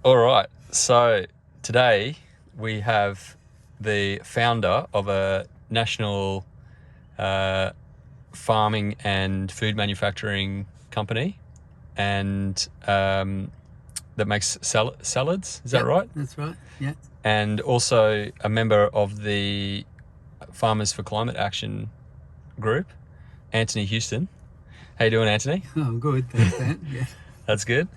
All right, so today we have the founder of a national farming and food manufacturing company, and that makes salads. Is that right? That's right. Yeah. And also a member of the Farmers for Climate Action group, Anthony Houston. How you doing, Anthony? Oh, I'm good. Thanks, Dan. Yeah. That's good.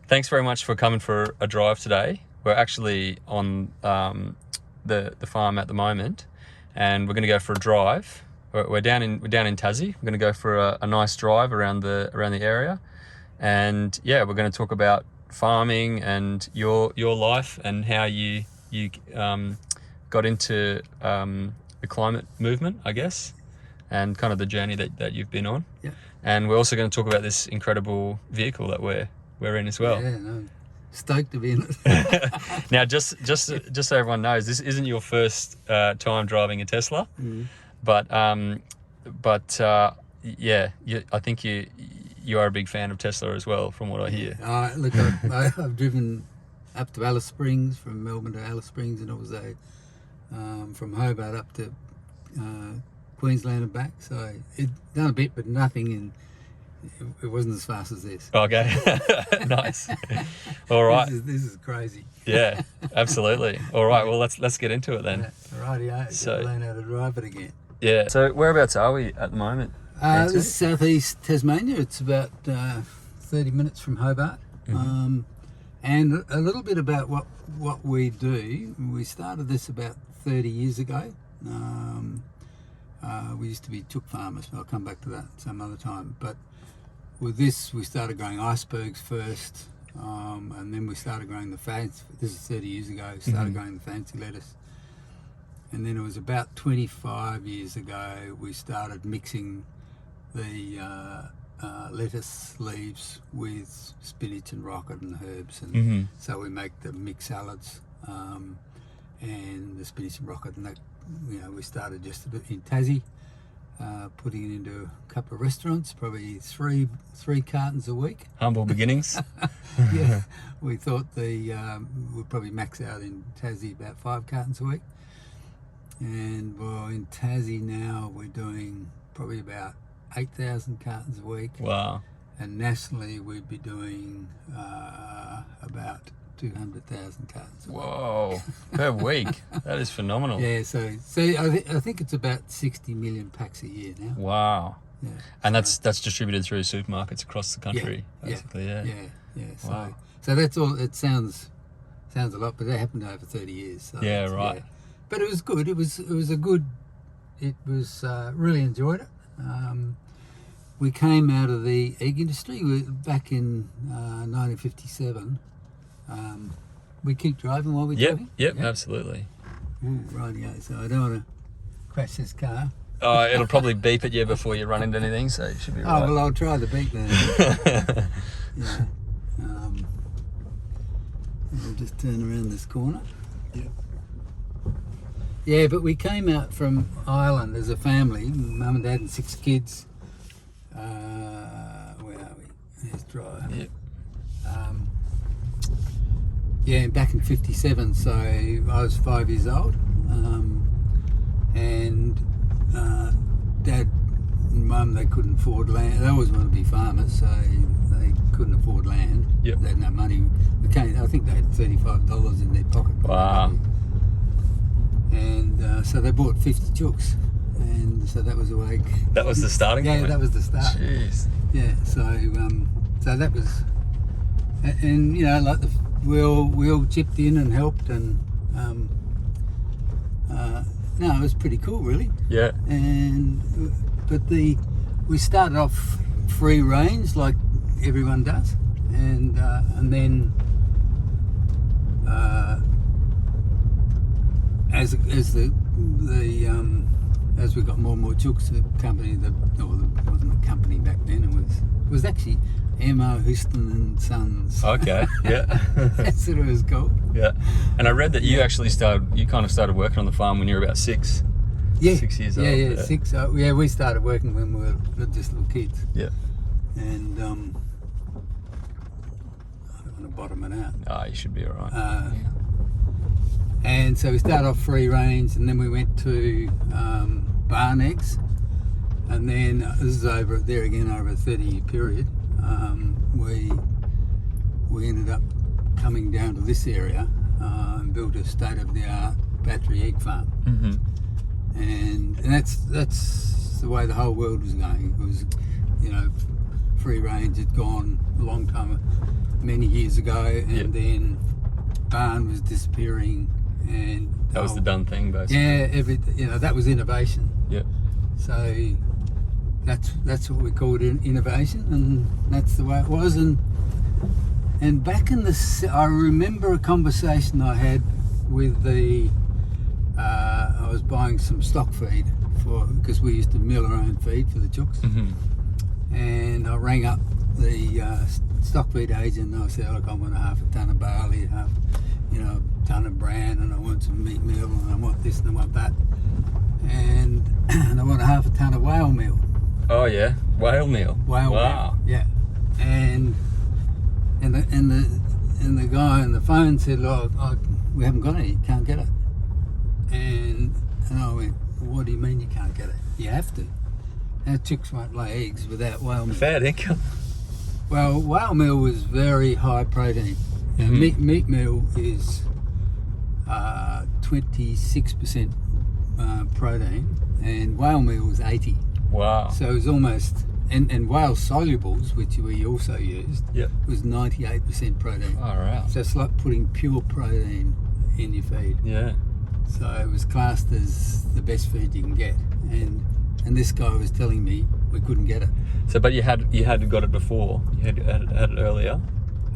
Thanks very much for coming for a drive today. We're actually on the farm at the moment, and we're going to go for a drive. We're down in Tassie. We're going to go for a nice drive around the area, and yeah, we're going to talk about farming and your life and how you got into the climate movement, I guess, and kind of the journey that you've been on. Yeah. And we're also going to talk about this incredible vehicle that we're in as well. Yeah, no, stoked to be in it. Now, just so everyone knows, this isn't your first time driving a Tesla, but yeah, I think you are a big fan of Tesla as well, from what I hear. Look, I've driven up to Alice Springs, from Melbourne to Alice Springs, and also from Hobart up to Queensland and back. So it done a bit, but nothing in. It wasn't as fast as this. Okay, nice. All right. This is crazy. Yeah, absolutely. All right. Well, let's get into it then. Rightio. So learn how to drive it again. Yeah. So whereabouts are we at the moment? This is southeast Tasmania. It's about 30 minutes from Hobart. And a little bit about what we do. We started this about 30 years ago. We used to be chook farmers. I'll come back to that some other time. But with this, we started growing icebergs first, and then we started growing the fancy. This is 30 years ago. Started growing the fancy lettuce, and then it was about 25 years ago we started mixing the lettuce leaves with spinach and rocket and herbs, and so we make the mixed salads and the spinach and rocket, and that, we started just in Tassie. Putting it into a couple of restaurants, probably three cartons a week. Humble beginnings. Yeah, we thought we'd probably max out in Tassie about 5 cartons a week. And well, in Tassie now we're doing probably about 8,000 cartons a week. Wow. And nationally we'd be doing about 200,000 cartons a week. Whoa, per week. That is phenomenal. Yeah, so I think it's about 60 million packs a year now. Wow. Yeah. And that's distributed through supermarkets across the country, basically. Yeah. Wow. So that's all. It sounds a lot, but that happened over 30 years. So yeah, right. Yeah. But it was good. It was a good. It was really enjoyed it. We came out of the egg industry back in 1957. We keep driving while we're driving? Yep, absolutely. Ooh, rightio. So I don't want to crash this car. Oh, it'll probably beep at you before you run into anything, so it should be right. Oh, well, I'll try the beep then. Yeah. I'll just turn around this corner. Yeah. Yeah, but we came out from Ireland as a family, mum and dad and 6 kids. Where are we? There's drive. Yep. Yeah, back in 57, so I was 5 years old, and Dad and Mum, they couldn't afford land. They always wanted to be farmers, so they couldn't afford land. Yep. They had no money. I think they had $35 in their pocket. Wow. And so they bought 50 chooks, and so that was a way. That was the starting point? Yeah, that was the start. Jeez. Yeah, so that was, and like we all chipped in and helped, and no, it was pretty cool, really. Yeah. But we started off free range like everyone does, and then as we got more and more chooks, the company, it wasn't a company back then. It was actually M.O. Houston and Sons. Okay, yeah. That's what it was called. Yeah. And I read that you actually kind of started working on the farm when you were about 6. Yeah. 6 years old. Yeah, 6. Yeah, we started working when we were just little kids. Yeah. And I don't want to bottom it out. Oh, you should be all right. And so we started off free range, and then we went to barn eggs, and then this is over a 30-year period. We ended up coming down to this area and built a state-of-the-art battery egg farm. Mm-hmm. And that's the way the whole world was going. It was, free range had gone a long time, many years ago, and then barn was disappearing, and that was the done thing, basically. Yeah, that was innovation. Yeah. So that's what we called innovation, and that's the way it was. And back in I remember a conversation I had with I was buying some stock feed because we used to mill our own feed for the chooks. Mm-hmm. And I rang up the stock feed agent, and I said, look, I want half a tonne of barley, a tonne of bran, and I want some meat meal, and I want this and I want that, and I want half a tonne of whale meal. Oh yeah, whale meal. Wow. Meal, yeah. And the guy on the phone said, look, we haven't got any, can't get it. And I went, what do you mean you can't get it? You have to. Our chicks won't lay eggs without whale meal. Fair income. Well, whale meal was very high protein. Mm-hmm. Meat meal is 26% protein, and whale meal was 80. Wow. So it was almost, and whale solubles, which we also used, was 98% protein. Oh, right. So it's like putting pure protein in your feed. Yeah. So it was classed as the best feed you can get, and this guy was telling me we couldn't get it. So, but you had got it before. You had it earlier.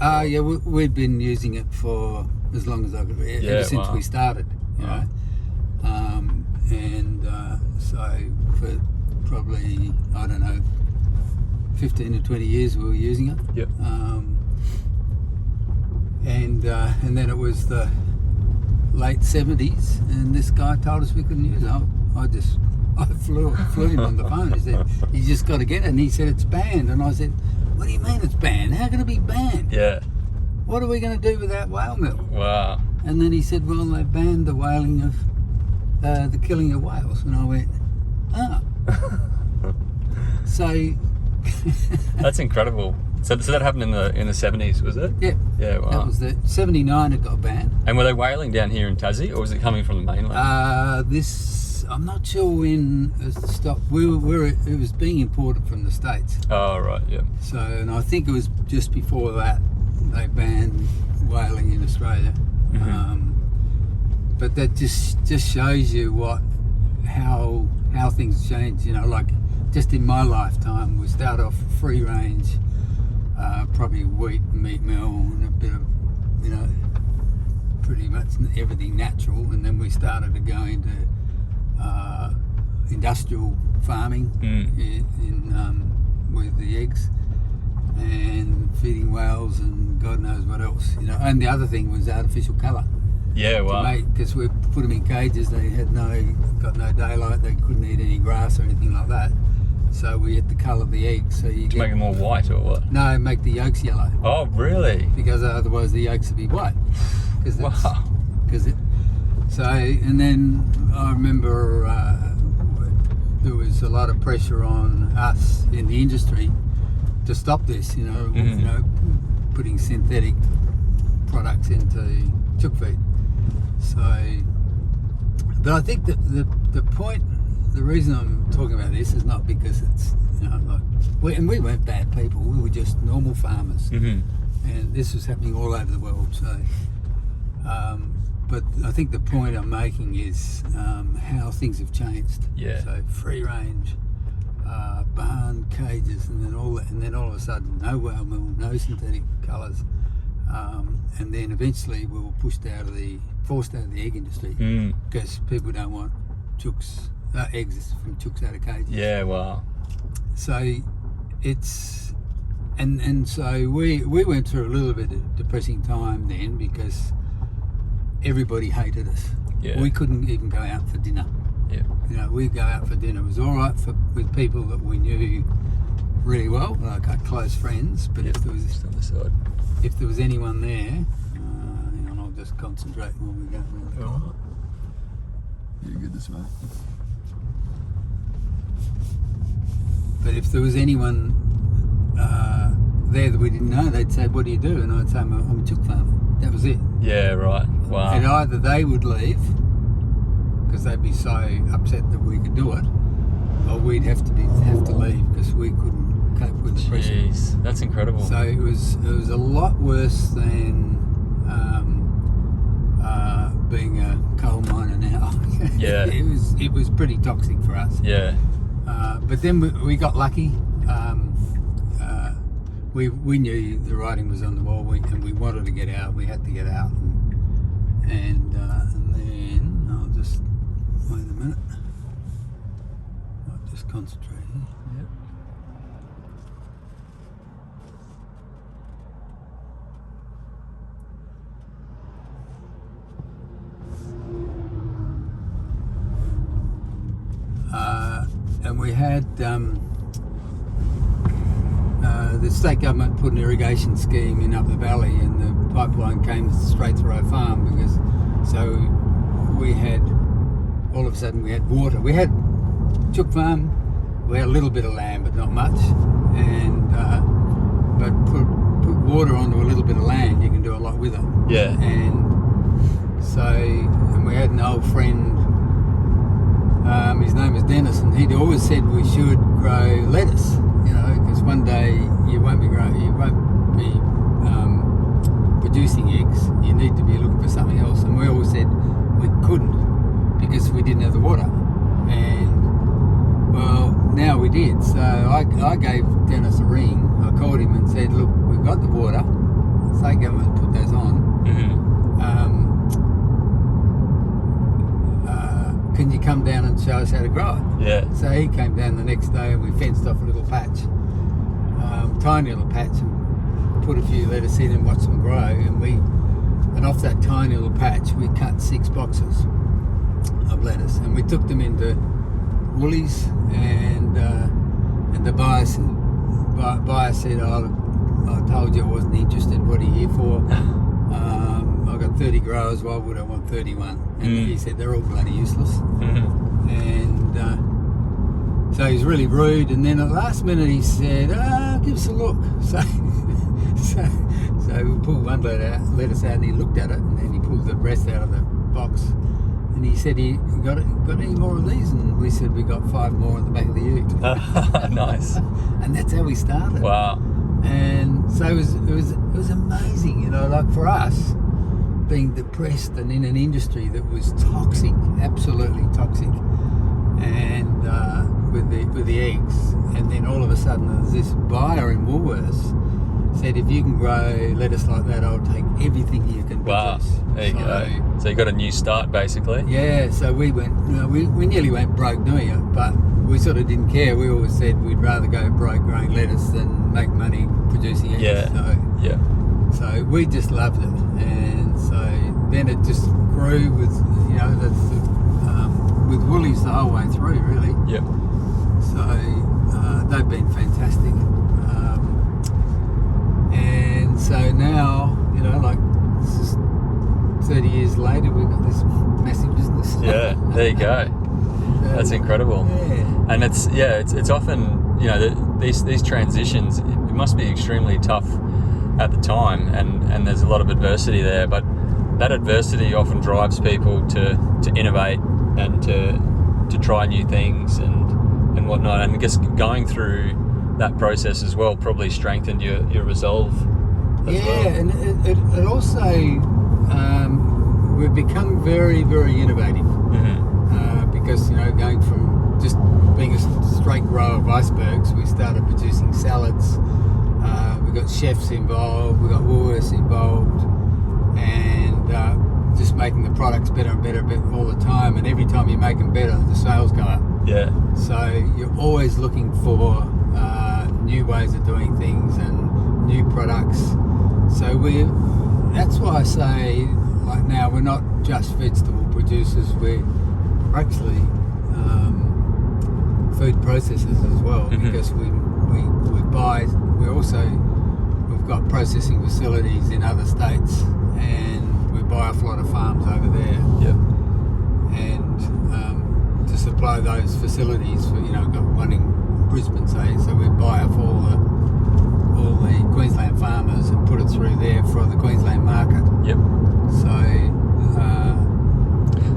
Yeah, we'd been using it for as long as I could. Ever since we started, you know. So for probably 15 to 20 years we were using it. Yep. And then it was the late 70s, and this guy told us we couldn't use it. I flew him on the phone. He said, you just got to get it. And he said, it's banned. And I said, what do you mean it's banned? How can it be banned? Yeah. What are we going to do with that whale meal? Wow. And then he said, well, they banned the whaling of, the killing of whales. And I went, So... That's incredible. So that happened in the 70s, was it? Yeah. Yeah, wow. That was the 79 it got banned. And were they whaling down here in Tassie, or was it coming from the mainland? I'm not sure when it stopped. It was being imported from the States. Oh, right, yeah. So, and I think it was just before that they banned whaling in Australia. Mm-hmm. But that just shows you how things change. Like just in my lifetime, we started off free range, probably wheat, meat meal, and a bit of, pretty much everything natural, and then we started to go into industrial farming with the eggs and feeding whales and God knows what else, And the other thing was artificial colour. Yeah, wow. Because we put them in cages, they had got no daylight, they couldn't eat any grass or anything like that. So we had to colour the eggs. So to make them more white or what? No, make the yolks yellow. Oh, really? Because otherwise the yolks would be white. Wow. And then I remember there was a lot of pressure on us in the industry to stop this, putting synthetic products into chook feed. So, but I think that the point, the reason I'm talking about this is not because it's, we weren't bad people, we were just normal farmers. Mm-hmm. And this was happening all over the world. So, but I think the point I'm making is how things have changed. Yeah. So free range, barn cages, and then all of a sudden, no whale meal, no synthetic colours, and then eventually we were forced out of the egg industry because people don't want eggs from chooks out of cages. Yeah. Wow. So it's and so we went through a little bit of depressing time then because everybody hated us. Yeah. We couldn't even go out for dinner. Yeah. We'd go out for dinner. It was all right with people that we knew really well, like our close friends. But if there was just on the side. if there was anyone there, hang on, I'll just concentrate while we go around the corner. You're good this way. But if there was anyone there that we didn't know, they'd say, "What do you do?" And I'd say, "I'm a chook farmer." That was it. Yeah, right. Wow. And either they would leave because they'd be so upset that we could do it, or we'd have to leave because we couldn't cope with the pressure. Jeez, that's incredible. So it was a lot worse than being a coal miner now. Yeah. it was pretty toxic for us. Yeah. But then we got lucky. We knew the writing was on the wall, and we wanted to get out. We had to get out, and then I'll just wait a minute. I'll just concentrate here. Yep. And we had the state government put an irrigation scheme in up the valley, and the pipeline came straight through our farm so we had, all of a sudden we had water. We had chook farm, we had a little bit of land but not much, and but put water onto a little bit of land, you can do a lot with it. Yeah. And we had an old friend, his name is Dennis, and he'd always said we should grow lettuce, because one day you won't be producing eggs. You need to be looking for something else. And we always said we couldn't because we didn't have the water. And well, now we did. So I gave Dennis a ring. I called him and said, "Look, we've got the water. The state government put those on. Mm-hmm. Can you come down and show us how to grow it?" Yeah. So he came down the next day, and we fenced off a little patch, tiny little patch, and put a few lettuce in and watched them grow. And off that tiny little patch, we cut 6 boxes of lettuce, and we took them into Woolies, and the buyer said, "I told you I wasn't interested. What are you here for?" I've got 30 growers, why would I want 31? And he said, "They're all bloody useless." Mm-hmm. And so he's really rude, and then at the last minute he said, "Give us a look." So we pulled one lettuce out, and he looked at it, and then he pulled the rest out of the box, and he said, "You got any more of these?" And we said, "We got 5 more in the back of the ute." Nice. And that's how we started. Wow. And so it was amazing, like for us, being depressed and in an industry that was toxic, absolutely toxic, and with the eggs, and then all of a sudden there's this buyer in Woolworths said, "If you can grow lettuce like that, I'll take everything you can produce." Wow. There you go. So you got a new start, basically. Yeah. So we went. We nearly went broke doing it, but we sort of didn't care. We always said we'd rather go broke growing lettuce than make money producing eggs. Yeah. So we just loved it, and so then it just grew with with Woolies the whole way through, really. Yep. So they've been fantastic, and so now like this is 30 years later, we've got this massive business. Yeah. There you go. That's incredible. Yeah. And it's often these transitions. It must be extremely tough at the time, and there's a lot of adversity there, but that adversity often drives people to innovate and to try new things and whatnot. And I guess going through that process as well probably strengthened your resolve as well. And it also we've become very, very innovative. Mm-hmm. Because going from just being a straight grower of icebergs, we started producing salads. We got chefs involved, we got Woolworths involved, and just making the products better and better all the time. And every time you make them better, the sales go up. Yeah. So you're always looking for new ways of doing things and new products. So that's why I say, like now, we're not just vegetable producers. We're actually food processors as well, Mm-hmm. because we buy. We we've got processing facilities in other states, and we buy off a lot of farms over there. Yep. And to supply those facilities, for, we've got one in Brisbane, say, so we buy off all the Queensland farmers and put it through there for the Queensland market. Yep. So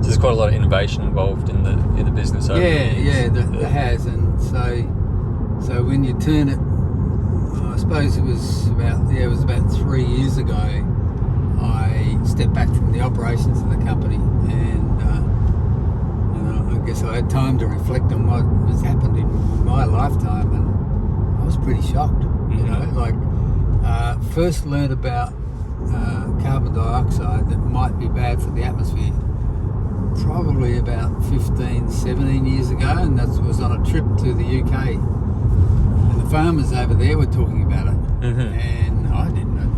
there's quite a lot of innovation involved in the business over the years. There has, and so when you turn it, I suppose it was about 3 years ago, I stepped back from the operations of the company, and I guess I had time to reflect on what has happened in my lifetime, and I was pretty shocked. First learned about carbon dioxide that might be bad for the atmosphere probably about 15, 17 years ago, and that was on a trip to the UK. And the farmers over there were talking about it, and I didn't know.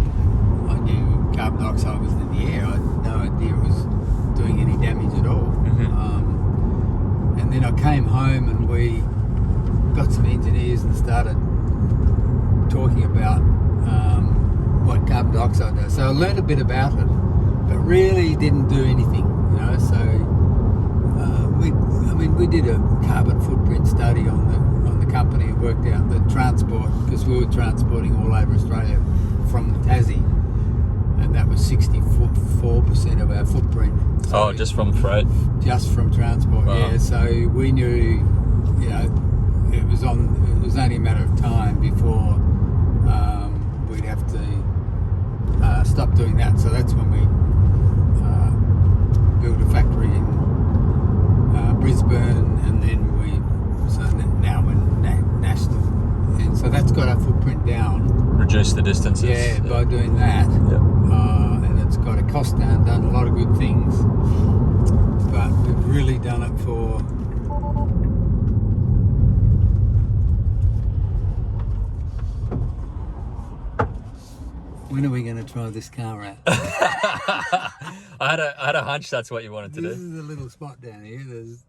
I knew carbon dioxide was in the air. I had no idea it was doing any damage at all. And then I came home and we got some engineers and started talking about what carbon dioxide does. So I learned a bit about it, but really didn't do anything. So we did a carbon footprint study on the company and worked out the transport, because we were transporting all over Australia from Tassie, and that was 64% of our footprint. So just from freight? Just from transport, wow. Yeah. So we knew, it was only a matter of time before we'd have to stop doing that. So that's when we built a factory in Brisbane, and then now we're national, and so that's got our footprint down. Reduce the distances. Yeah, by doing that. Yep. And it's got a cost down, done a lot of good things, but we've really done it for. When are we going to try this car out? I had a hunch that's what you wanted to do. This is a little spot down here.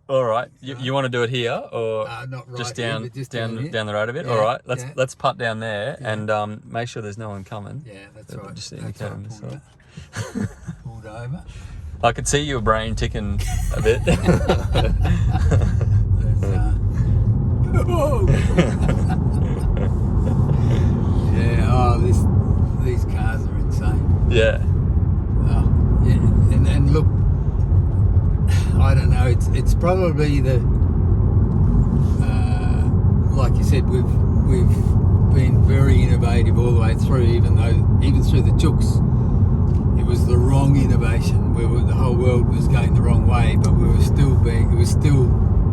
All right. You want to do it here, or not right just here, down but just down the road a bit? Yeah, All right. Let's putt down there and make sure there's no one coming. Yeah, that's right. Just That's indicate on the right, side. pulled over. I could see your brain ticking a bit. These cars are insane. Yeah. And look, I don't know. It's probably the like you said, we've been very innovative all the way through. Even through the chooks, it was the wrong innovation. The whole world was going the wrong way, but it was still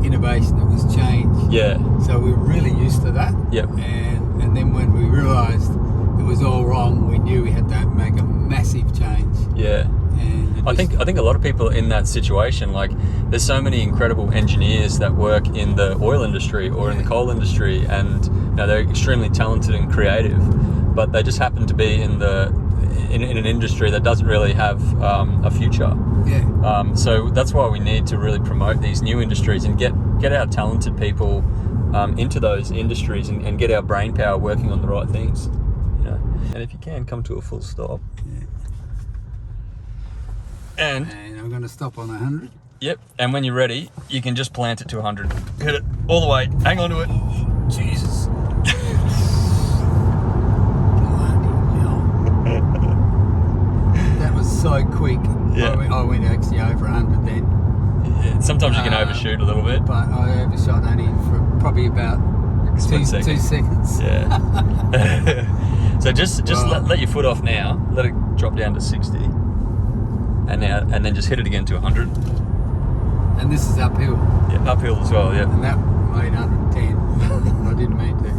innovation. It was change. Yeah. So we were really used to that. Yep. And then when we realised it was all wrong, we knew we had to make a massive change. Yeah. And I think a lot of people in that situation, like there's so many incredible engineers that work in the oil industry or in the coal industry, and they're extremely talented and creative, but they just happen to be in an industry that doesn't really have a future. Yeah. So that's why we need to really promote these new industries and get our talented people into those industries and get our brain power working on the right things. And if you can, come to a full stop. Yeah. And I'm going to stop on 100. Yep. And when you're ready, you can just plant it to 100. Hit it all the way. Hang on to it. Jesus. Bloody hell. That was so quick. Yeah. I went actually over 100 then. Yeah, sometimes you can overshoot a little bit. But I overshot only for probably about 2 seconds. Yeah. So just let your foot off now. Let it drop down to 60. And then just hit it again to 100. And this is uphill. Yeah, uphill as well, yeah. And that made 110. I didn't mean to.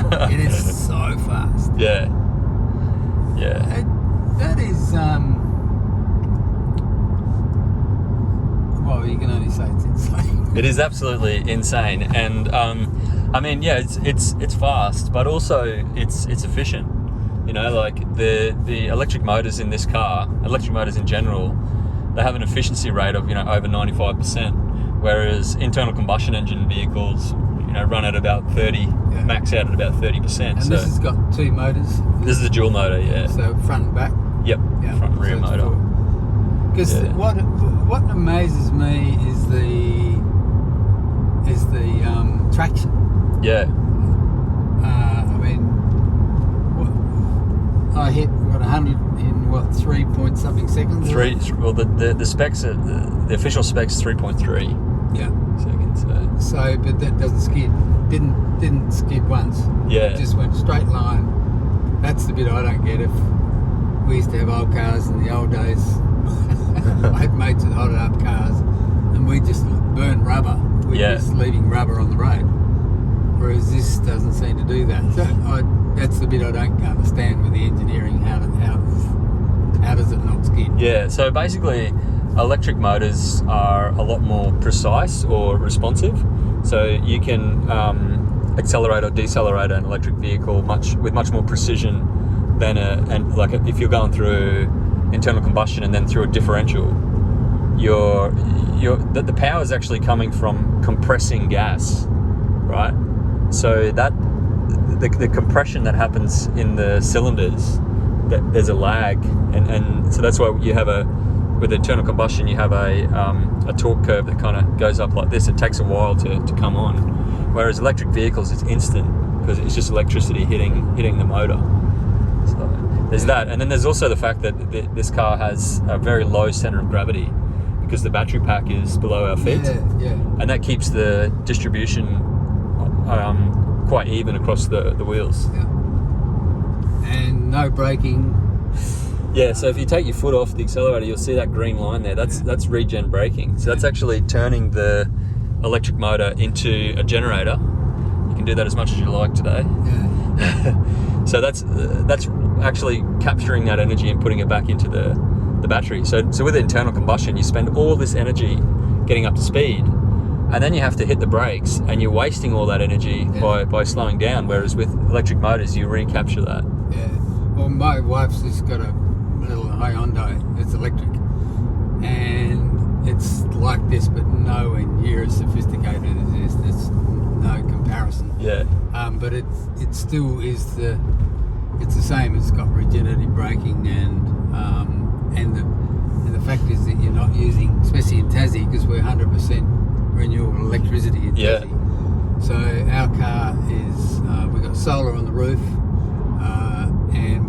But it is so fast. Yeah. Yeah. That is, well, you can only say it's insane. It is absolutely insane. And, it's fast, but also it's efficient. Like the electric motors in this car, electric motors in general, they have an efficiency rate of, over 95%, whereas internal combustion engine vehicles, run at about 30, max out at about 30%. And so this has got 2 motors. this is a dual motor, yeah. So front and back. Yep, Yeah. front and rear motor. Because what amazes me is the traction. Yeah, I mean, I hit 100 in 3 point something seconds. well the specs are, the official specs 3.3 Yeah. seconds. So, but that doesn't skid. Didn't skid once. Yeah. It just went straight line. That's the bit I don't get. If we used to have old cars in the old days, I had mates that hotted up cars, and we just burn rubber. We're just leaving rubber on the road. Whereas this doesn't seem to do that. So that's the bit I don't understand with the engineering. How does it not skid? Yeah, so basically electric motors are a lot more precise or responsive. So you can accelerate or decelerate an electric vehicle with much more precision than if you're going through internal combustion and then through a differential, the power is actually coming from compressing gas, right? So that the compression that happens in the cylinders, there's a lag, and so that's why with internal combustion you have a torque curve that kind of goes up like this. It takes a while to come on, whereas electric vehicles, it's instant because it's just electricity hitting the motor. So there's that, and then there's also the fact that this car has a very low center of gravity because the battery pack is below our feet, and that keeps the distribution quite even across the wheels. Yeah. And no braking. Yeah, so if you take your foot off the accelerator, you'll see that green line there. That's regen braking. So that's actually turning the electric motor into a generator. You can do that as much as you like today. Yeah. So that's actually capturing that energy and putting it back into the battery. So with internal combustion, you spend all this energy getting up to speed, and then you have to hit the brakes, and you're wasting all that energy by slowing down. Whereas with electric motors, you recapture that. Yeah. Well, my wife's just got a little Hyundai. It's electric, and it's like this, but nowhere near as sophisticated as this. There's no comparison. Yeah. But it still is it's the same. It's got regenerative braking, and the fact is that you're not using, especially in Tassie, because we're 100% renewable electricity in Tassie. So our car is we've got solar on the roof, and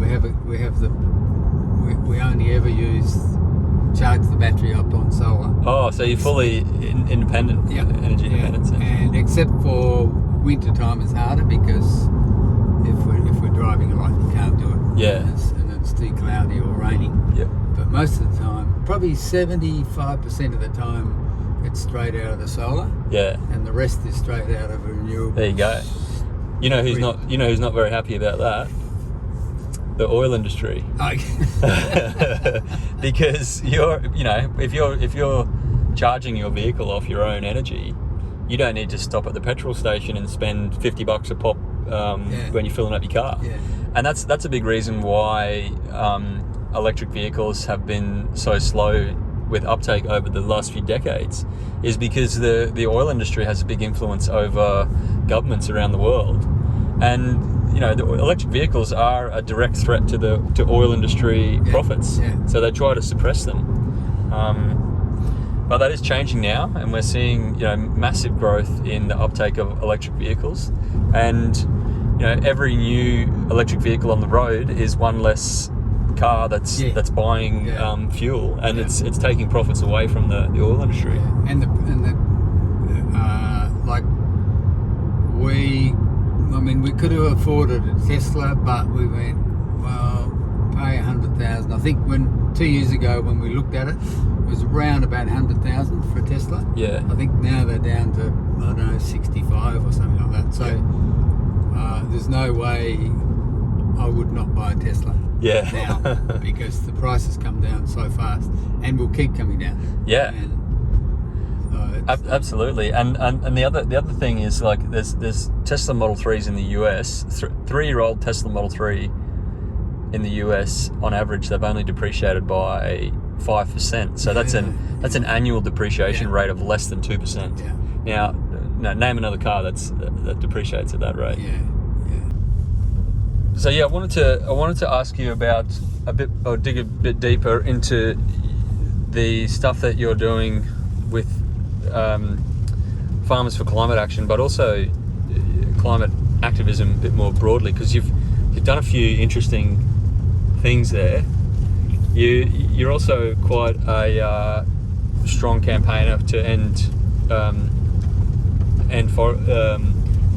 we only ever charge the battery up on solar. Oh, so you're fully independent, energy independence. And except for winter time, it's harder because if we're driving a lot, you can't do it. Yeah. And it's too cloudy or raining. Yep. But most of the time, probably 75% of the time, it's straight out of the solar. Yeah. And the rest is straight out of a renewable. There you go. You know who's not very happy about that? The oil industry. Because if you're charging your vehicle off your own energy, you don't need to stop at the petrol station and spend $50 a pop when you're filling up your car. Yeah. And that's a big reason why electric vehicles have been so slow with uptake over the last few decades, is because the oil industry has a big influence over governments around the world. And the electric vehicles are a direct threat to oil industry profits. Yeah. So they try to suppress them. But that is changing now, and we're seeing massive growth in the uptake of electric vehicles. And every new electric vehicle on the road is one less car that's buying fuel, and it's taking profits away from the oil industry. Yeah. And we could have afforded a Tesla, but we went, well, pay $100,000. I think 2 years ago when we looked at it, it was around about $100,000 for a Tesla. Yeah. I think now they're down to, I don't know, 65 or something like that. So there's no way I would not buy a Tesla now because the price has come down so fast and will keep coming down. Yeah. And absolutely. And the other thing is, like, there's Tesla Model 3s in the US. 3-year-old Tesla Model 3 in the US, on average, they've only depreciated by 5%. So that's an annual depreciation rate of less than 2%. Yeah. Now, name another car that depreciates at that rate. Yeah. So I wanted to ask you about dig a bit deeper into the stuff that you're doing with Farmers for Climate Action, but also climate activism a bit more broadly, because you've done a few interesting things there. You're also quite a strong campaigner to end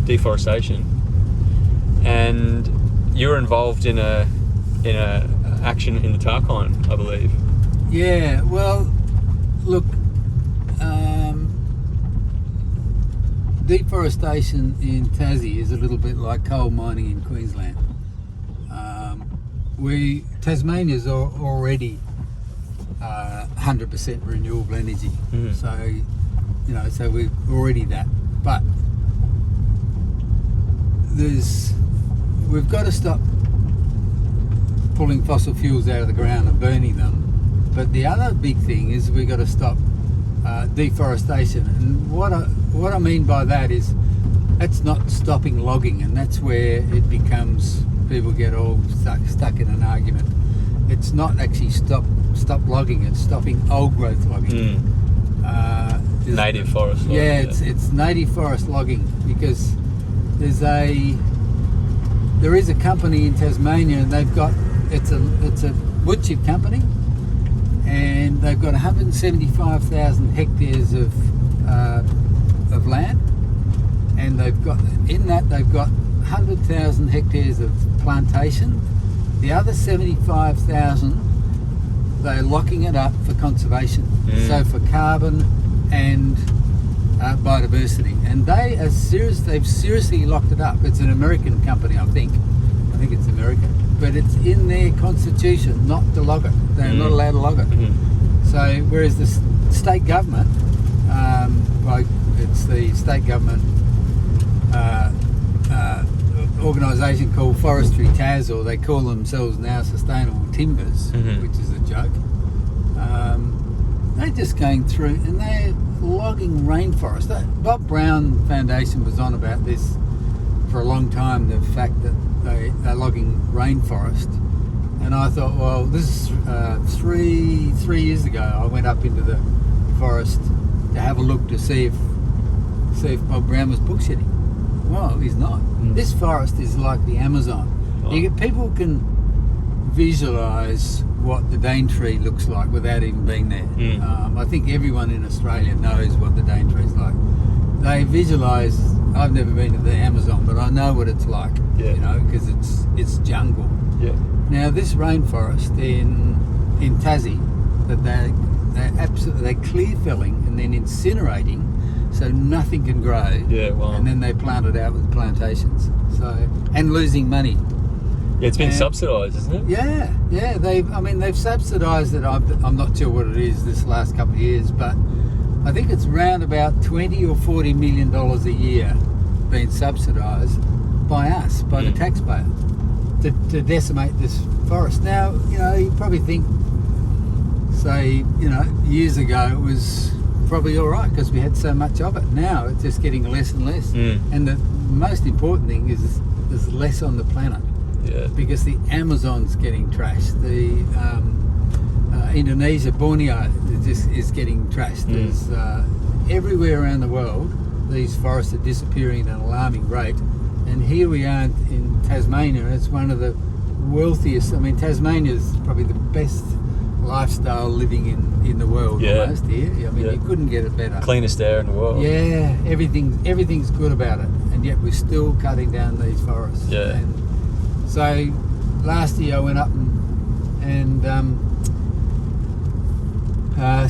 deforestation, and you're involved in a action in the Tarkine, I believe. Yeah. Well, look, deforestation in Tassie is a little bit like coal mining in Queensland. Tasmania's already 100% renewable energy, so so we're already that. But we've got to stop pulling fossil fuels out of the ground and burning them. But the other big thing is we've got to stop deforestation. And what I mean by that is that's not stopping logging, and that's where it becomes, people get all stuck in an argument. It's not actually stop logging, it's stopping old growth logging. Native forest logging. Yeah, it's native forest logging, because there is a company in Tasmania, and it's a wood chip company, and they've got 175,000 hectares of land, and they've got 100,000 hectares of plantation. The other 75,000, they're locking it up for conservation, so for carbon and biodiversity, and they've seriously locked it up. It's an American company, I think it's American, but it's in their constitution not to log it. They're not allowed to log it. So whereas the state government, it's the state government organisation called Forestry Tas, or they call themselves now Sustainable Timbers, which is a joke. They're just going through and they're logging rainforest. Bob Brown Foundation was on about this for a long time, the fact that they're logging rainforest. And I thought, well, this is 3 years ago, I went up into the forest to have a look to see if Bob Brown was bullshitting. Well, he's not. This forest is like the Amazon. People can visualise what the Daintree looks like without even being there. I think everyone in Australia knows what the Daintree is like. They visualise. I've never been to the Amazon, but I know what it's like. Because it's jungle. Now this rainforest in Tassie, that they're clear felling and then incinerating, so nothing can grow. And then they plant it out with plantations. And losing money. Yeah, it's been subsidised, isn't it? Yeah. They've subsidised it. I'm not sure what it is this last couple of years, but I think it's around about $20 or $40 million a year being subsidised by us, by the taxpayer, to decimate this forest. Now, you probably think, years ago it was probably all right because we had so much of it. Now it's just getting less and less. And the most important thing is there's less on the planet. Because the Amazon's getting trashed. The Indonesia, Borneo is getting trashed. There's everywhere around the world, these forests are disappearing at an alarming rate. And here we are in Tasmania. It's one of the wealthiest. Tasmania is probably the best lifestyle living in the world almost here. You couldn't get it better. Cleanest air in the world. Yeah, everything's good about it, and yet we're still cutting down these forests. And so last year I went up and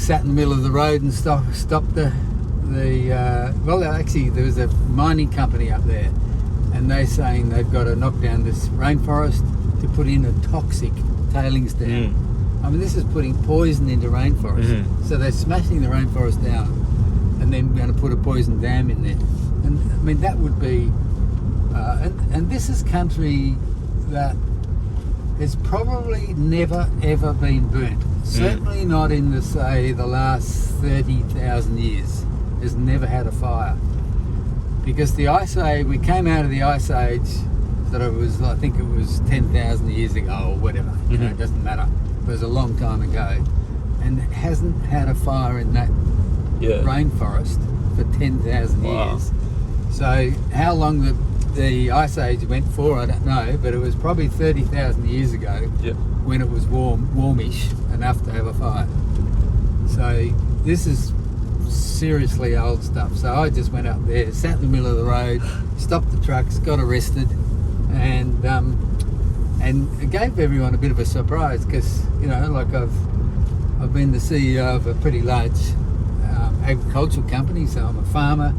sat in the middle of the road and stopped actually there was a mining company up there, and they're saying they've got to knock down this rainforest to put in a toxic tailings dam. This is putting poison into rainforest. So they're smashing the rainforest down and then going to put a poison dam in there. And that would be and this is country that has probably never ever been burnt. Certainly not in the last 30,000 years. Has never had a fire. because the ice age, we came out of the ice age, that I think it was 10,000 years ago or whatever. You know, it doesn't matter. It was a long time ago, and it hasn't had a fire in that rainforest for 10,000 years. So how long the ice age went for, I don't know, but it was probably 30,000 years ago when it was warmish enough to have a fire. So this is seriously old stuff. So I just went up there, sat in the middle of the road, stopped the trucks, got arrested, and it gave everyone a bit of a surprise because, you know, like I've been the CEO of a pretty large agricultural company, so I'm a farmer,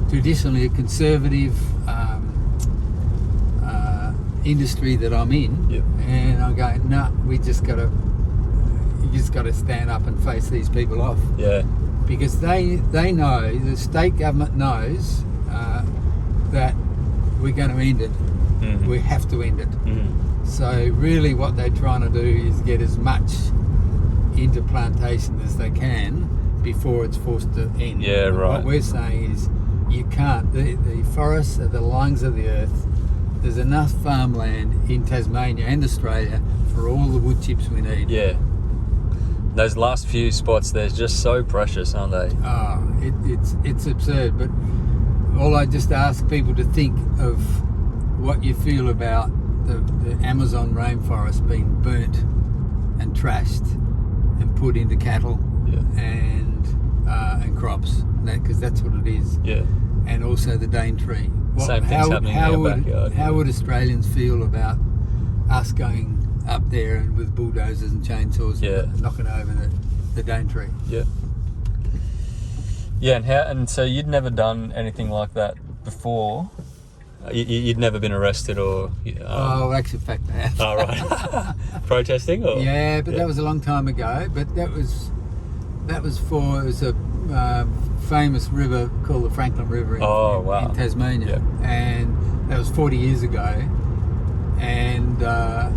traditionally a conservative industry that I'm in, and I'm going, no, you just got to stand up and face these people off. Yeah. Because they know, the state government knows that we're going to end it. We have to end it. So really what they're trying to do is get as much into plantation as they can before it's forced to end. Yeah, right. What we're saying is you can't. The forests are the lungs of the earth. There's enough farmland in Tasmania and Australia for all the wood chips we need. Yeah. Those last few spots, they're just so precious, aren't they? Oh, it's absurd. But all I just ask people to think of what you feel about the Amazon rainforest being burnt and trashed and put into cattle and crops, because that's what it is. Yeah. And also the Daintree. Same thing's happening in our backyard. How would Australians feel about us going up there and with bulldozers and chainsaws knocking over the Daintree? Yeah. Yeah, and so you'd never done anything like that before? You'd never been arrested or... actually, in fact, I have. Oh, right. Protesting? Or? Yeah, but that was a long time ago. But it was a famous river called the Franklin River in Tasmania. Yeah. And that was 40 years ago. And the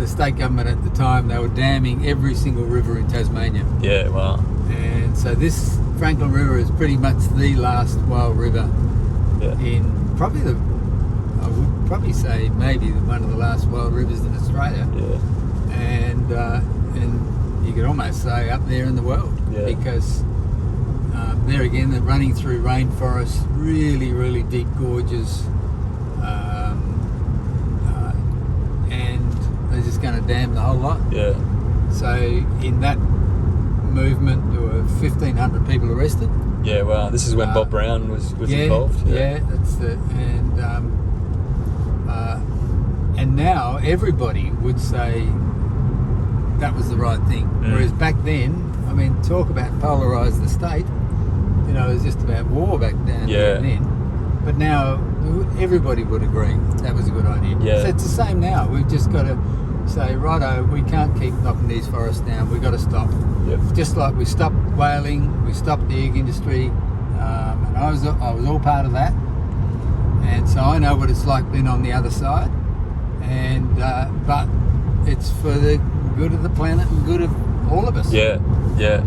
state government at the time, they were damming every single river in Tasmania. Yeah, wow. And so this Franklin River is pretty much the last wild river in probably I would probably say maybe one of the last wild rivers in Australia. Yeah. And you could almost say up there in the world, because there again they're running through rainforests, really, really deep gorges, and they're just going to dam the whole lot. Yeah. So in that movement there were 1,500 people arrested. Yeah, wow. This is when Bob Brown was involved. Yeah, that's the and now everybody would say that was the right thing. Whereas back then, I mean, talk about polarise the state. You know, it was just about war back then. But now everybody would agree that was a good idea. Yeah. So it's the same now. We've just got to say, righto, we can't keep knocking these forests down. We've got to stop. Yep. Just like we stopped whaling, we stopped the egg industry, and I was all part of that. And so I know what it's like being on the other side. And but it's for the good of the planet and good of all of us. Yeah, yeah.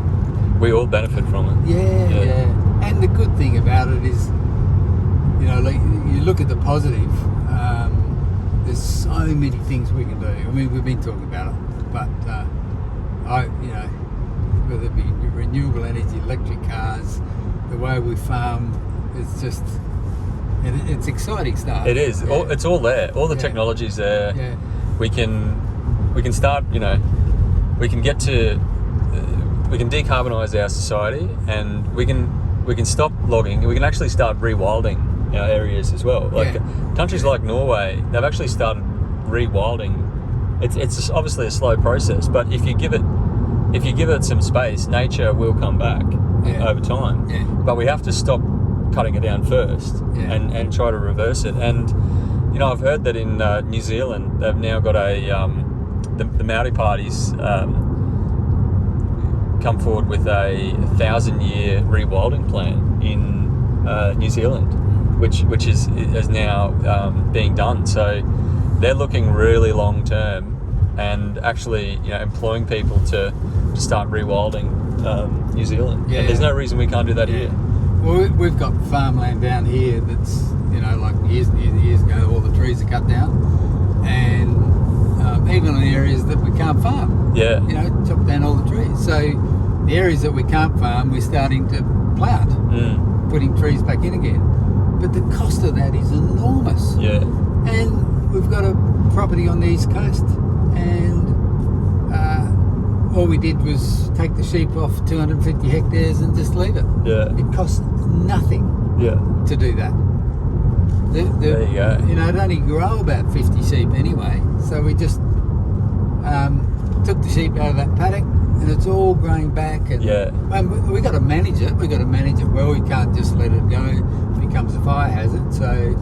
We all benefit from it. Yeah. And the good thing about it is, you know, like you look at the positive. There's so many things we can do. I mean, we've been talking about it, but whether it be renewable energy, electric cars, the way we farm, it's exciting stuff. It is. Yeah. It's all there. All the technology's there. Yeah. We can start. You know, we can get to. We can decarbonise our society, and we can stop logging. We can actually start rewilding our areas as well. Like countries like Norway, they've actually started rewilding. It's obviously a slow process, but if you give it some space, nature will come back over time. Yeah. But we have to stop cutting it down first and try to reverse it. And you know, I've heard that in New Zealand they've now got the Maori parties come forward with a 1,000-year rewilding plan in New Zealand, which is now being done. So they're looking really long term and actually, you know, employing people to start rewilding New Zealand. Yeah. And there's no reason we can't do that here. Well, we've got farmland down here that's, like years ago, all the trees are cut down, and even in areas that we can't farm. Yeah. Chop down all the trees. So the areas that we can't farm, we're starting to plant, putting trees back in again. But the cost of that is enormous. Yeah. And we've got a property on the east coast, and all we did was take the sheep off 250 hectares and just leave it. Yeah. It costs nothing to do that. There you go. It only grow about 50 sheep anyway, so we just took the sheep out of that paddock, and it's all growing back. And we got to manage it. We got to manage it well. We can't just let it go. It becomes a fire hazard. So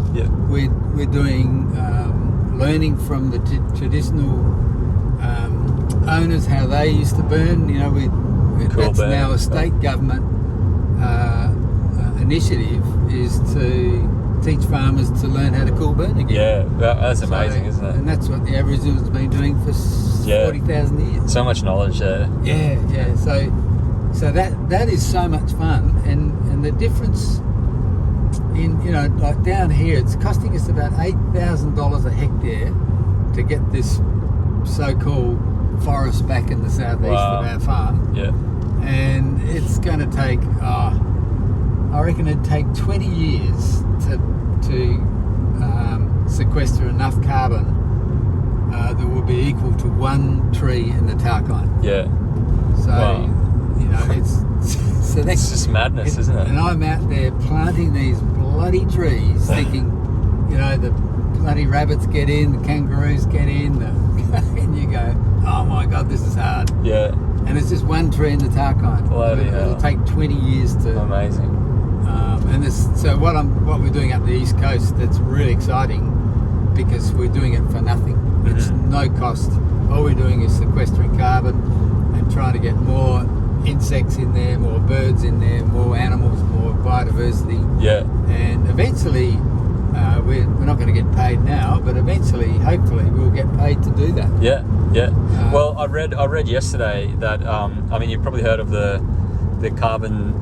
we're doing learning from the traditional owners how they used to burn. That's now a state government initiative, is to teach farmers to learn how to cool burn again. Yeah, that's amazing, isn't it? And that's what the Aboriginals have been doing for 40,000 years. So much knowledge there. Yeah. So that is so much fun, and the difference in like down here, it's costing us about $8,000 a hectare to get this so-called forest back in the southeast of our farm. Yeah. And it's going to take, I reckon it'd take 20 years to sequester enough carbon that will be equal to one tree in the Tarkine. Yeah. So, it's just madness, isn't it? And I'm out there planting these bloody trees, thinking, the bloody rabbits get in, the kangaroos get in, and you go, oh my God, this is hard. Yeah. And it's just one tree in the Tarkine. It'll take 20 years to. Amazing. So what we're doing up the east coast, that's really exciting, because we're doing it for nothing. It's no cost. All we're doing is sequestering carbon and trying to get more insects in there, more birds in there, more animals, more biodiversity. Yeah. And eventually, we're not going to get paid now, but eventually, hopefully, we'll get paid to do that. Yeah. Well, I read yesterday that you've probably heard of the carbon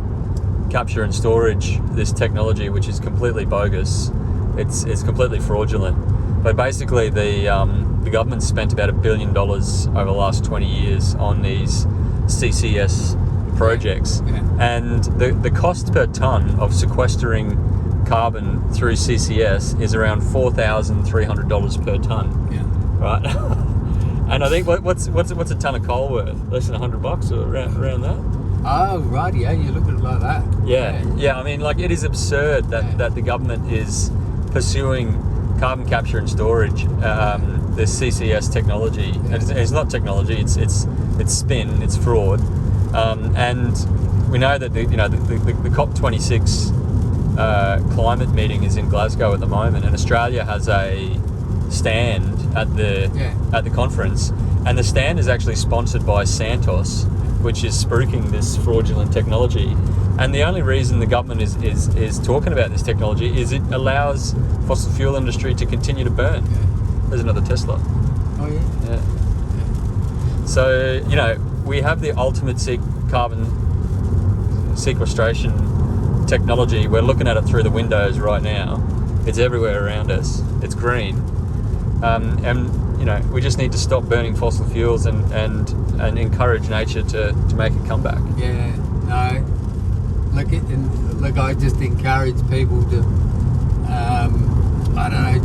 capture and storage, this technology, which is completely bogus. It's completely fraudulent. But basically, the government spent about $1 billion over the last 20 years on these CCS projects, and the cost per ton of sequestering carbon through CCS is around $4,300 per ton. Yeah. Right. And I think what's a ton of coal worth? Less than $100 or around that. Oh, right, you look at it like that. Yeah. I mean, like, it is absurd that the government is pursuing carbon capture and storage, this CCS technology. And it's not technology; it's spin, it's fraud. And we know that the COP26 climate meeting is in Glasgow at the moment, and Australia has a stand at the conference, and the stand is actually sponsored by Santos, which is spruiking this fraudulent technology. And the only reason the government is talking about this technology is it allows fossil fuel industry to continue to burn. There's another Tesla. Oh yeah. So we have the ultimate carbon sequestration technology. We're looking at it through the windows right now. It's everywhere around us. It's green, and we just need to stop burning fossil fuels and encourage nature to make a comeback. Yeah, no. Look, I just encourage people to,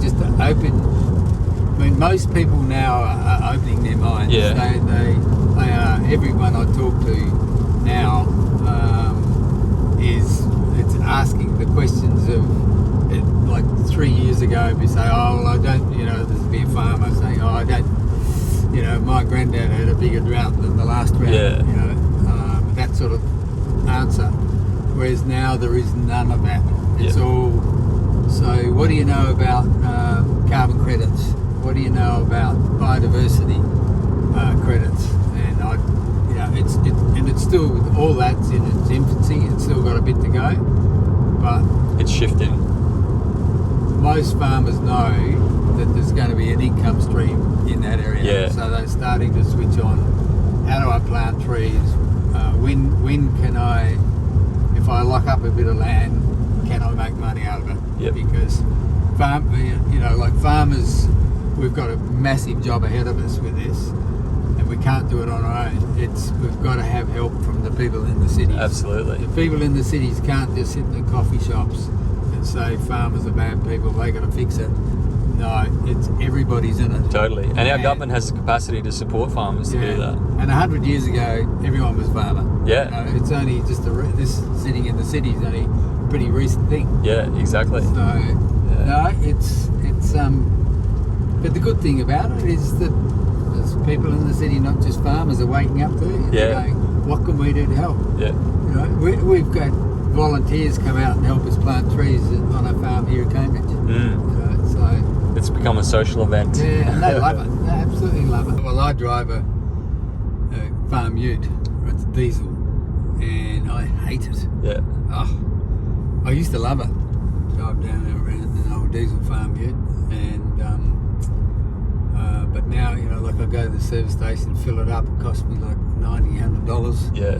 just to open. I mean, most people now are opening their minds. Yeah. They are. Everyone I talk to now it's asking the questions of. Like 3 years ago, we say, oh, well, I don't, there's be a farmer saying, oh, I don't, my granddad had a bigger drought than the last drought, that sort of answer. Whereas now there is none of that. It's all, so what do you know about carbon credits? What do you know about biodiversity credits? And it's still, all that's in its infancy. It's still got a bit to go, but it's shifting. Most farmers know that there's going to be an income stream in that area. Yeah. So they're starting to switch on. How do I plant trees? When can I, if I lock up a bit of land, can I make money out of it? Yep. Because farmers, we've got a massive job ahead of us with this, and we can't do it on our own. We've got to have help from the people in the cities. Absolutely. The people in the cities can't just sit in the coffee shops and say farmers are bad people, they got to fix it. No, it's everybody's in it. Totally. And our government has the capacity to support farmers to do that. And 100 years ago, everyone was farmer. Yeah. It's only just this sitting in the city is only a pretty recent thing. Yeah, exactly. So no, it's but the good thing about it is that there's people in the city, not just farmers, are waking up too. They're going, what can we do to help? Yeah. We've got volunteers come out and help us plant trees on a farm here at Cambridge. So it's become a social event. Yeah, and they love it. They absolutely love it. Well, I drive a farm ute. It's diesel, and I hate it. Yeah. Oh, I used to love it. Drive down around an old diesel farm ute, and but now like I go to the service station, fill it up. It costs me like $90-$100. Yeah.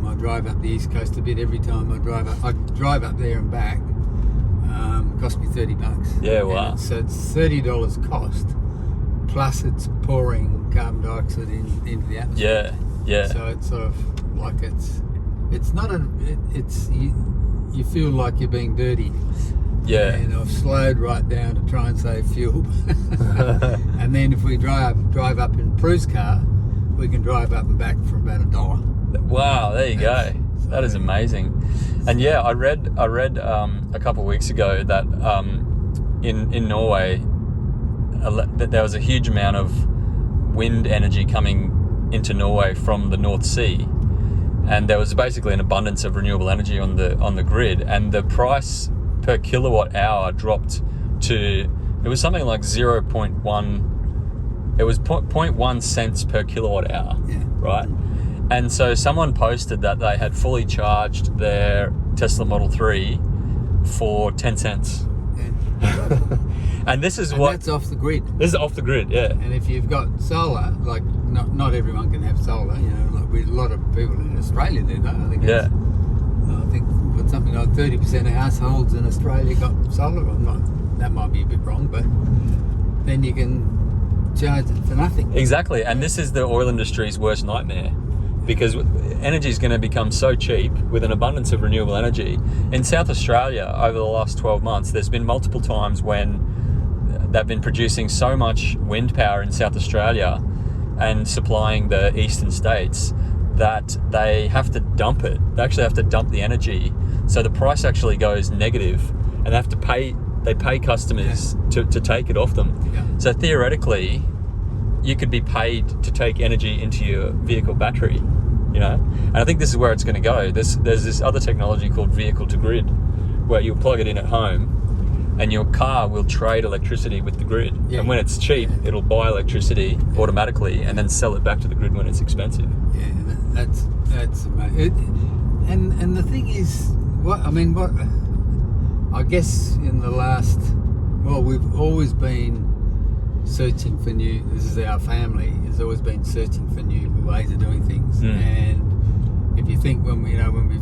I drive up the east coast a bit every time I drive up. I drive up there and back. Cost me $30. Yeah, wow. So it's $30 cost, plus it's pouring carbon dioxide into the atmosphere. Yeah. So it's sort of like it's not you feel like you're being dirty. Yeah. And I've slowed right down to try and save fuel. And then if we drive up in Prue's car, we can drive up and back for about $1. Wow, there you go. That is amazing. And yeah, I read a couple of weeks ago that in Norway that there was a huge amount of wind energy coming into Norway from the North Sea, and there was basically an abundance of renewable energy on the grid, and the price per kilowatt hour dropped to, it was something like 0.1, it was 0.1 cents per kilowatt hour, right? And so someone posted that they had fully charged their Tesla Model 3 for 10 cents. Yeah. And this is what... that's off the grid. This is off the grid, yeah. And if you've got solar, like not everyone can have solar, like a lot of people in Australia do that. I think but something like 30% of households in Australia got solar. That might be a bit wrong, but then you can charge it for nothing. Exactly, and this is the oil industry's worst nightmare, because energy is going to become so cheap with an abundance of renewable energy. In South Australia, over the last 12 months, there's been multiple times when they've been producing so much wind power in South Australia and supplying the eastern states that they have to dump it. They actually have to dump the energy. So the price actually goes negative, and they have to pay customers to take it off them. Yeah. So theoretically, you could be paid to take energy into your vehicle battery, And I think this is where it's going to go. There's this other technology called vehicle to grid, where you'll plug it in at home, and your car will trade electricity with the grid. Yeah. And when it's cheap, it'll buy electricity automatically and then sell it back to the grid when it's expensive. Yeah, that's amazing. And the thing is, what I guess in the last, we've always been searching for new. This is our family. Has always been searching for new ways of doing things. And if you think when we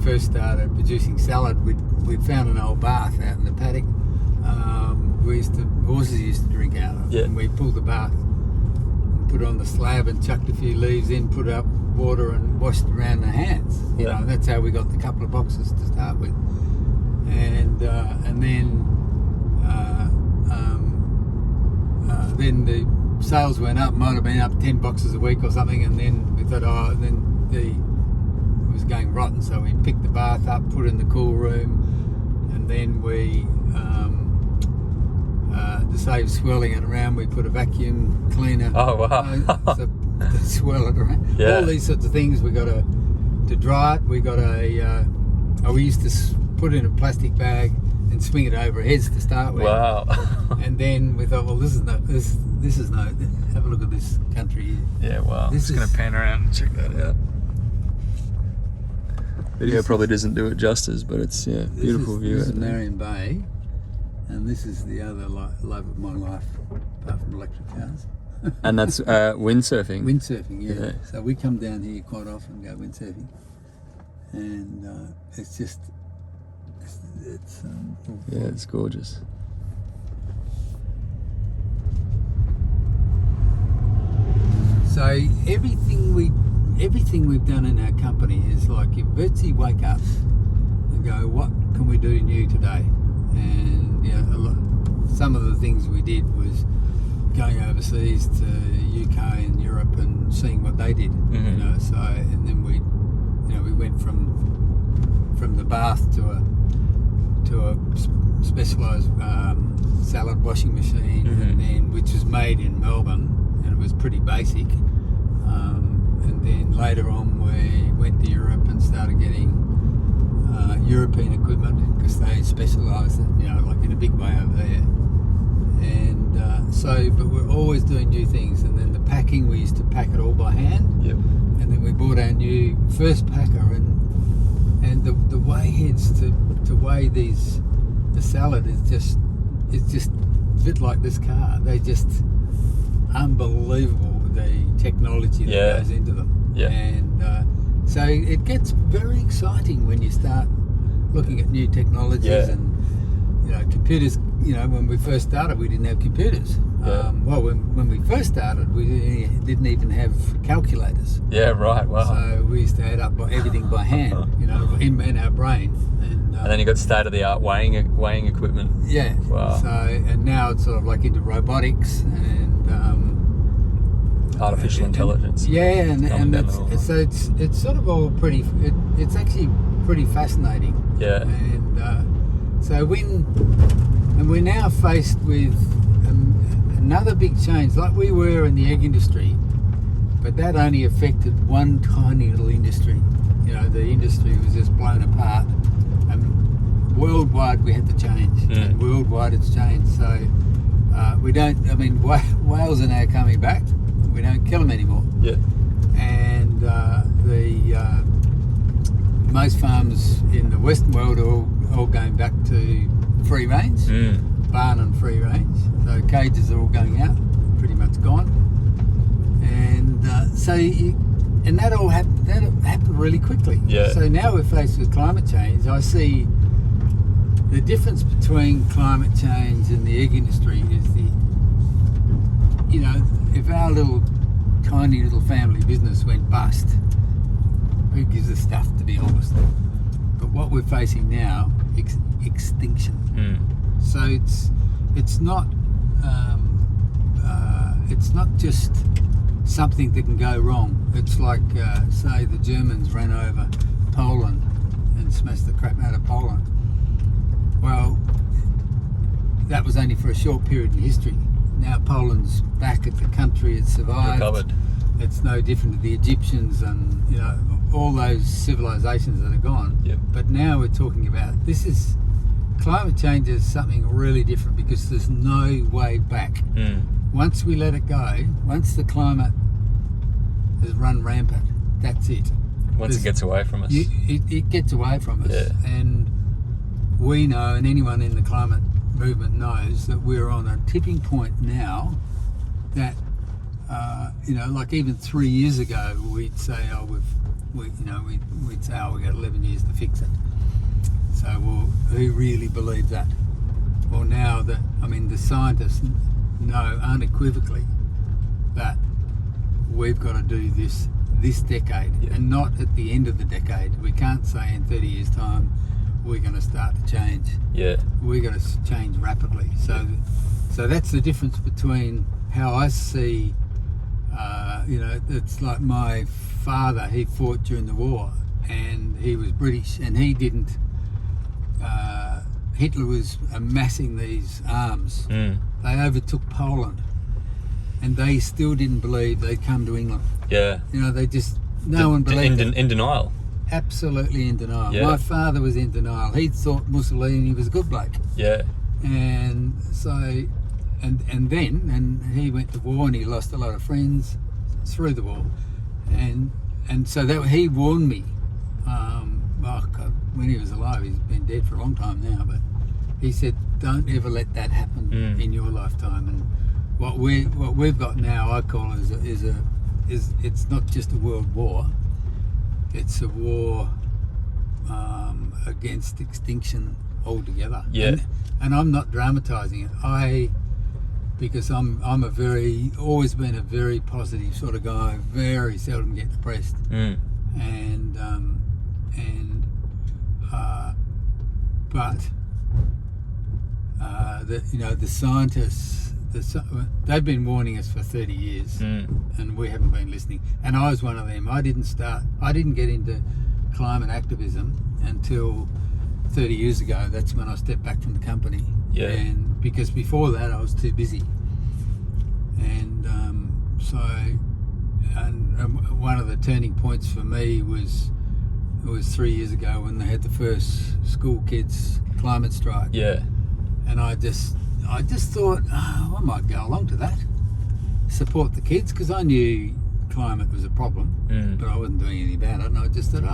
first started producing salad, we found an old bath out in the paddock. Horses used to drink out of. Yeah. And we pulled the bath and put it on the slab and chucked a few leaves in, put up water and washed around the hands. That's how we got the couple of boxes to start with. And then the sales went up, might have been up 10 boxes a week or something, and then we thought, it was going rotten, so we picked the bath up, put it in the cool room, and then we, to save swirling it around, we put a vacuum cleaner. Oh, wow. To swirl it around. Yeah. All these sorts of things. We got to dry it. We got we used to put it in a plastic bag and swing it over our heads to start with. Wow. And then we thought, this is no. Have a look at this country here. Yeah, wow. I'm just going to pan around and check that out. Video probably doesn't do it justice, but it's beautiful view. This is Marion Bay, and this is the other love of my life, apart from electric cars. And that's windsurfing. Windsurfing, yeah. Yeah. So we come down here quite often and go windsurfing. and it's just it's Yeah, it's gorgeous. So everything we've done in our company is like you virtually wake up and go, what can we do new today? And some of the things we did was going overseas to UK and Europe and seeing what they did. Mm-hmm. So and then we went from the bath to a specialised salad washing machine, Mm-hmm. and then which was made in Melbourne, and it was pretty basic. And then later on we went to Europe and started getting European equipment because they specialised, like in a big way over there. And but we're always doing new things. And then the packing, we used to pack it all by hand. Yep. And then we bought our new first packer, and the weighheads to weigh the salad is just a bit like this car. They just unbelievable, the technology that goes into them. Yeah. And so it gets very exciting when you start looking at new technologies and computers. When we first started, we didn't have computers. Yeah. When we first started, we didn't even have calculators. Yeah, right. Wow. So we used to add up everything by hand, in our brain. And then you got state-of-the-art weighing equipment. Yeah. Wow. So and now it's sort of like into robotics and Artificial intelligence. Yeah, and that's it's sort of all pretty. It's actually pretty fascinating. Yeah. And so we're now faced with another big change, like we were in the egg industry, but that only affected one tiny little industry. The industry was just blown apart, and worldwide we had to change, and worldwide it's changed. So we don't. I mean, whales are now coming back. We don't kill them anymore. Yeah. And most farms in the Western world are all going back to free range, barn and free range. So cages are all going out, pretty much gone. And that all happened really quickly. Yeah. So now we're faced with climate change. I see the difference between climate change and the egg industry is if our tiny little family business went bust, who gives us stuff, to be honest? But what we're facing now, extinction. So it's not just something that can go wrong. It's like say the Germans ran over Poland and smashed the crap out of Poland. Well, that was only for a short period in history. Now Poland's back at the country, it's survived. Recovered. It's no different to the Egyptians and all those civilizations that are gone. Yep. But now we're talking about climate change is something really different because there's no way back. Once we let it go, once the climate has run rampant, that's it. Once it gets away from us. It gets away from us. Yeah. And we know, and anyone in the climate movement knows, that we're on a tipping point now that like even 3 years ago we'd say we'd say we got 11 years to fix it. So who really believed that? Well, now that the scientists know unequivocally that we've got to do this decade, and not at the end of the decade. We can't say in 't years' time we're going to start to change. Yeah. We're going to change rapidly. So that's the difference between how I see. It's like my father. He fought during the war, and he was British, and he didn't. Hitler was amassing these arms. They overtook Poland, and they still didn't believe they'd come to England. Yeah. They just no one believed it. In denial. Absolutely in denial. Yeah. My father was in denial. He thought Mussolini was a good bloke. Yeah. And so, and then he went to war and he lost a lot of friends through the war, and so that he warned me. God, when he was alive, he's been dead for a long time now, but he said, "Don't ever let that happen in your lifetime." And what we've got now, I call is it's not just a world war. It's a war against extinction altogether. Yeah. And I'm not dramatising it. Because I'm always been a very positive sort of guy. Very seldom get depressed. The scientists, they've been warning us for 30 years, and we haven't been listening. And I was one of them. I didn't get into climate activism until 30 years ago. That's when I stepped back from the company. Yeah. And because before that I was too busy. And one of the turning points for me was 3 years ago when they had the first school kids climate strike. Yeah. And I just thought, I might go along to that, support the kids, because I knew climate was a problem, but I wasn't doing anything about it. And I just thought,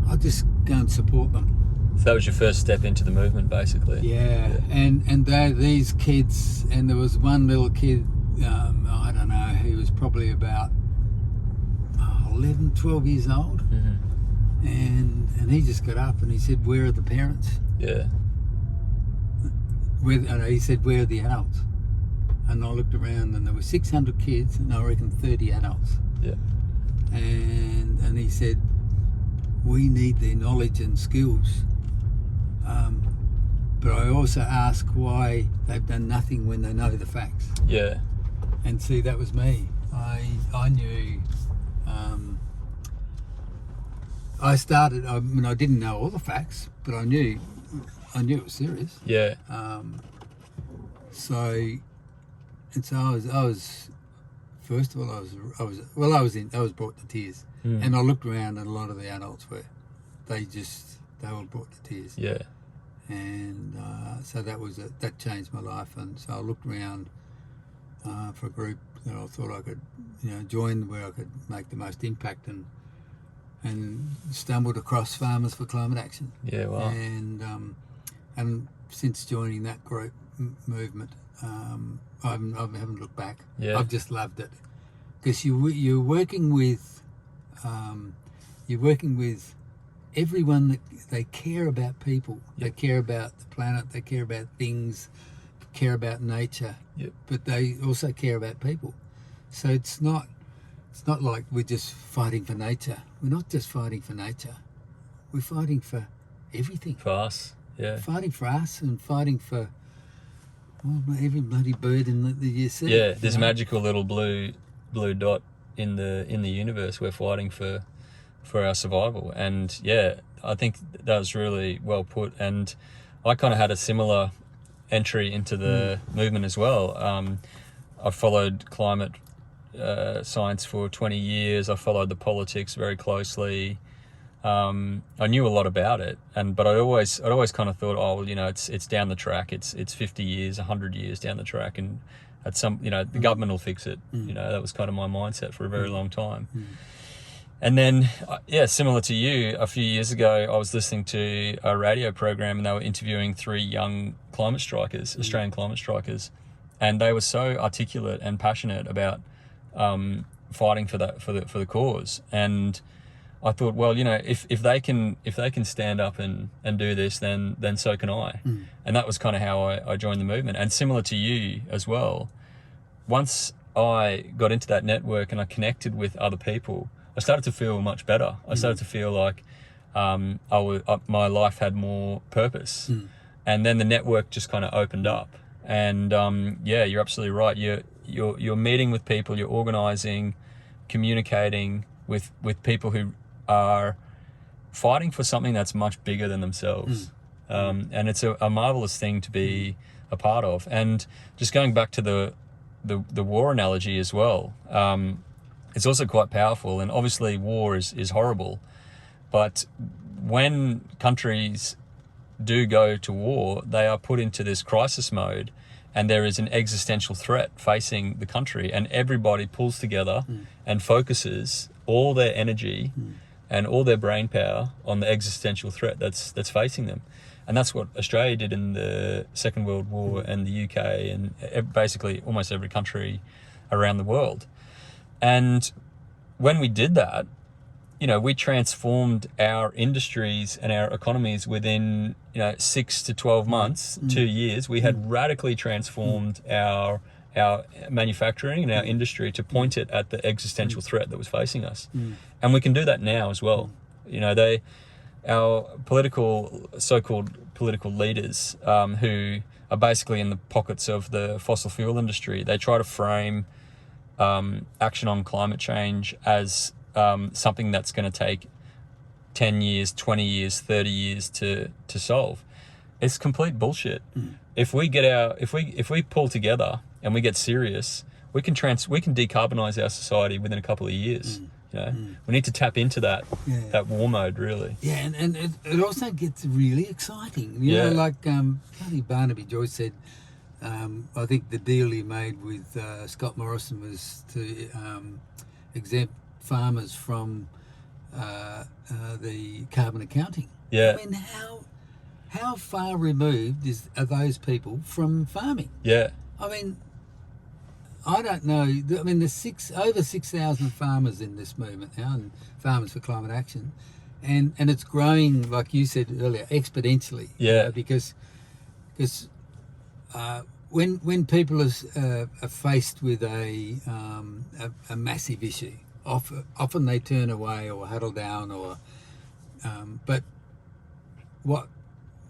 I'll just go and support them. So that was your first step into the movement, basically. Yeah. And these kids, and there was one little kid, I don't know, he was probably about 11, 12 years old, and he just got up and he said, "Where are the parents?" Yeah. He said, "Where are the adults?" And I looked around and there were 600 kids and I reckon 30 adults. Yeah. And he said, "We need their knowledge and skills." But I also ask why they've done nothing when they know the facts. Yeah. And see, that was me. I knew. I didn't know all the facts, but I knew it was serious. Yeah. So I was first of all I was brought to tears, and I looked around and a lot of the adults were all brought to tears. Yeah. And so that changed my life, and so I looked around for a group that I thought I could join, where I could make the most impact, and stumbled across Farmers for Climate Action. Yeah. Wow. And since joining that group movement, I haven't looked back. Yeah. I've just loved it, because you're working with everyone that they care about people. Yep. They care about the planet. They care about things. Care about nature. Yep. But they also care about people. So it's not like we're just fighting for nature. We're not just fighting for nature. We're fighting for everything. For us. Yeah. Fighting for us and fighting for every bloody bird in the you see. Yeah. This magical little blue dot in the universe. We're fighting for our survival. And yeah, I think that was really well put. And I kind of had a similar entry into the movement as well. I followed climate science for 20 years. I followed the politics very closely. I knew a lot about it, but I'd always kind of thought, it's down the track. It's 50 years, 100 years down the track, and at the government will fix it. That was kind of my mindset for a very long time. And then, similar to you, a few years ago, I was listening to a radio program, and they were interviewing 3 young climate strikers, Australian climate strikers, and they were so articulate and passionate about fighting for the cause. And I thought, well, if they can stand up and do this, then so can I. And that was kind of how I joined the movement. And similar to you as well, once I got into that network and I connected with other people, I started to feel much better. I started to feel like my life had more purpose. And then the network just kind of opened up. And you're absolutely right. You're meeting with people, you're organising, communicating with people who are fighting for something that's much bigger than themselves. And it's a marvelous thing to be a part of. And just going back to the war analogy as well, it's also quite powerful. And obviously war is horrible, but when countries do go to war, they are put into this crisis mode, and there is an existential threat facing the country, and everybody pulls together and focuses all their energy and all their brain power on the existential threat that's facing them. And that's what Australia did in the Second World War, and the UK, and basically almost every country around the world. And when we did that, we transformed our industries and our economies within 6 to 12 months, 2 years. We had radically transformed our manufacturing and our industry to point it at the existential threat that was facing us, and we can do that now as well. Our so-called political leaders, who are basically in the pockets of the fossil fuel industry, they try to frame action on climate change as something that's going to take 10 years, 20 years, 30 years to solve. It's complete bullshit. If we pull together and we get serious, we can decarbonize our society within a couple of years. We need to tap into that war mode, really. Yeah, and it also gets really exciting. Like Tony Barnaby Joyce said, I think the deal he made with Scott Morrison was to exempt farmers from the carbon accounting. Yeah. I mean, how far removed are those people from farming? Yeah. I mean, I don't know. I mean, there's over 6,000 farmers in this movement now, and Farmers for Climate Action, and it's growing, like you said earlier, exponentially. Yeah. Because when people are faced with a massive issue, often they turn away or huddle down, but what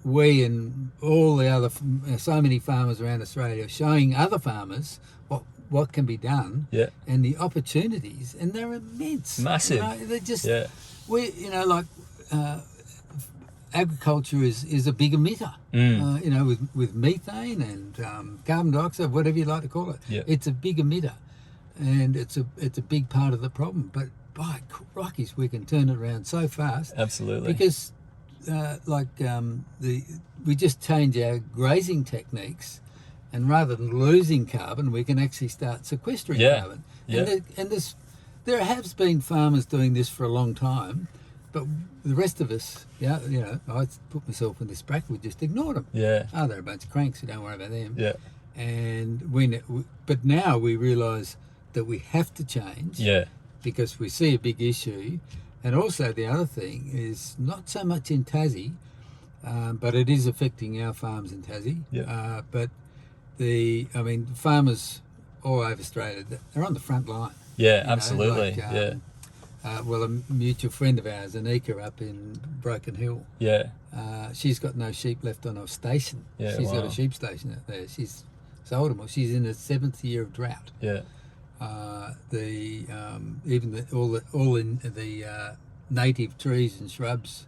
we and all the other, so many farmers around Australia are showing other farmers what can be done, and the opportunities, and they're immense, massive. They're just agriculture is a big emitter, with methane and carbon dioxide, whatever you like to call it. It's a big emitter, and it's a big part of the problem. But by crikey's, we can turn it around so fast. Absolutely. Because we just change our grazing techniques, and rather than losing carbon, we can actually start sequestering carbon. And there has been farmers doing this for a long time, but the rest of us, I put myself in this bracket, we just ignored them. Yeah. Oh, they're a bunch of cranks, so don't worry about them. Yeah. And but now we realise that we have to change. Yeah. Because we see a big issue. And also the other thing is not so much in Tassie, but it is affecting our farms in Tassie. Yeah. But farmers all over Australia, they're on the front line. Yeah, absolutely. Well, a mutual friend of ours, Anika, up in Broken Hill. Yeah. She's got no sheep left on her station. Yeah, She's got a sheep station out there. She's sold them. She's in the 7th year of drought. Yeah. All the native trees and shrubs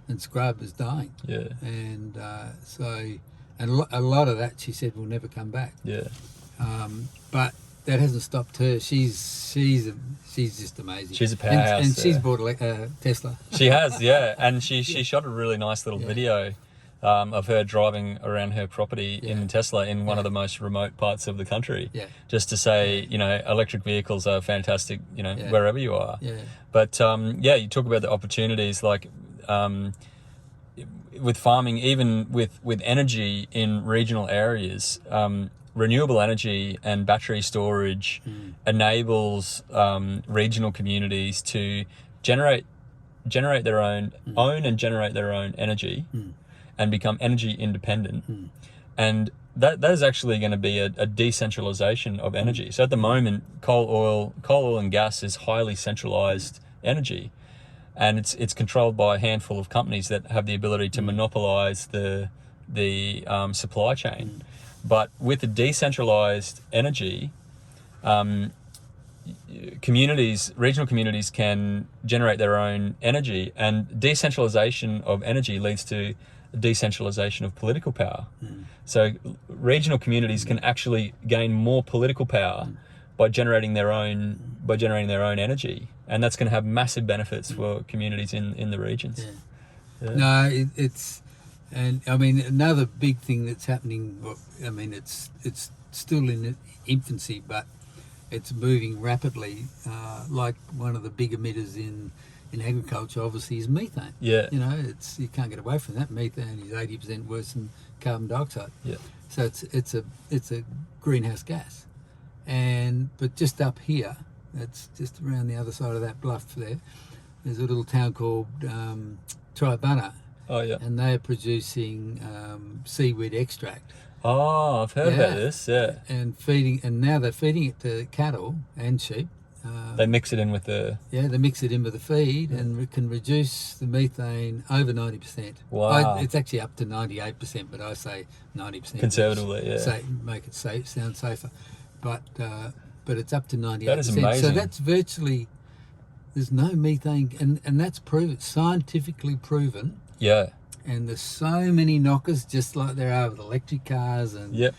and scrub is dying. Yeah. And a lot of that, she said, will never come back. Yeah. But that hasn't stopped her. She's just amazing. She's a powerhouse. And she's bought a Tesla. She has, yeah. And she shot a really nice little video of her driving around her property in Tesla in one of the most remote parts of the country. Yeah. Just to say, electric vehicles are fantastic, wherever you are. Yeah. But, you talk about the opportunities, like with farming, even with energy in regional areas, renewable energy and battery storage enables regional communities to generate their own energy and become energy independent. And that is actually going to be a decentralization of energy. So at the moment, coal, oil and gas is highly centralized energy, and it's controlled by a handful of companies that have the ability to monopolize the supply chain. But with the decentralized energy, regional communities can generate their own energy, and decentralization of energy leads to decentralization of political power. So regional communities can actually gain more political power by generating their own energy, and that's going to have massive benefits for communities in the regions. No, it's. And I mean, another big thing that's happening, it's still in infancy, but it's moving rapidly. Like one of the big emitters in agriculture, obviously, is methane. Yeah. You can't get away from that. Methane is 80% worse than carbon dioxide. Yeah. So it's a greenhouse gas, but just up here, that's just around the other side of that bluff there. there's a little town called Tribunna, Oh, yeah. and they're producing seaweed extract. Oh, I've heard about this, yeah. And now they're feeding it to cattle and sheep. They mix it in with the... Yeah, they mix it in with the feed and it can reduce the methane over 90%. Wow. It's actually up to 98%, but I say 90%. Conservatively, yeah. Make it sound safer. But it's up to 98%. That is amazing. So that's virtually, there's no methane, and that's proven, scientifically proven. Yeah. And there's so many knockers, just like there are with electric cars and Yep.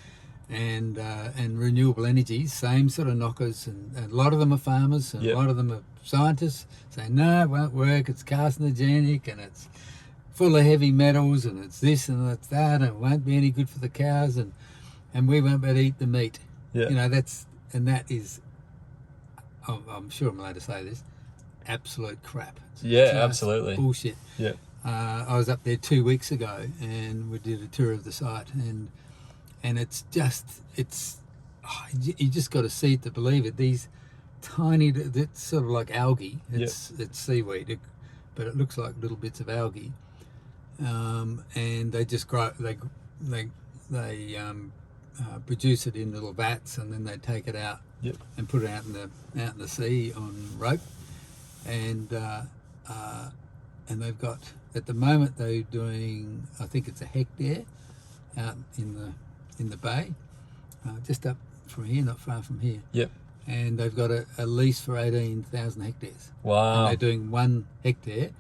and renewable energy, same sort of knockers, and a lot of them are farmers, and Yep. a lot of them are scientists saying, no, it won't work, it's carcinogenic, and it's full of heavy metals, and it's this and it's that, and it won't be any good for the cows, and we won't be able to eat the meat. Yeah. You know, that is, I'm sure I'm allowed to say this, absolute crap. It's Yeah, just absolutely. bullshit. Yeah. I was up there 2 weeks ago, and we did a tour of the site, and it's you just got to see it to believe it. These tiny, it's sort of like algae. It's seaweed, but it looks like little bits of algae, and they just grow. They produce it in little vats, and then they take it out and put it out in the sea on rope, and they've got, at the moment they're doing, I think it's a hectare out in the bay, just up from here, not far from here. Yep. And they've got a lease for 18,000 hectares. Wow. And they're doing 1 hectare.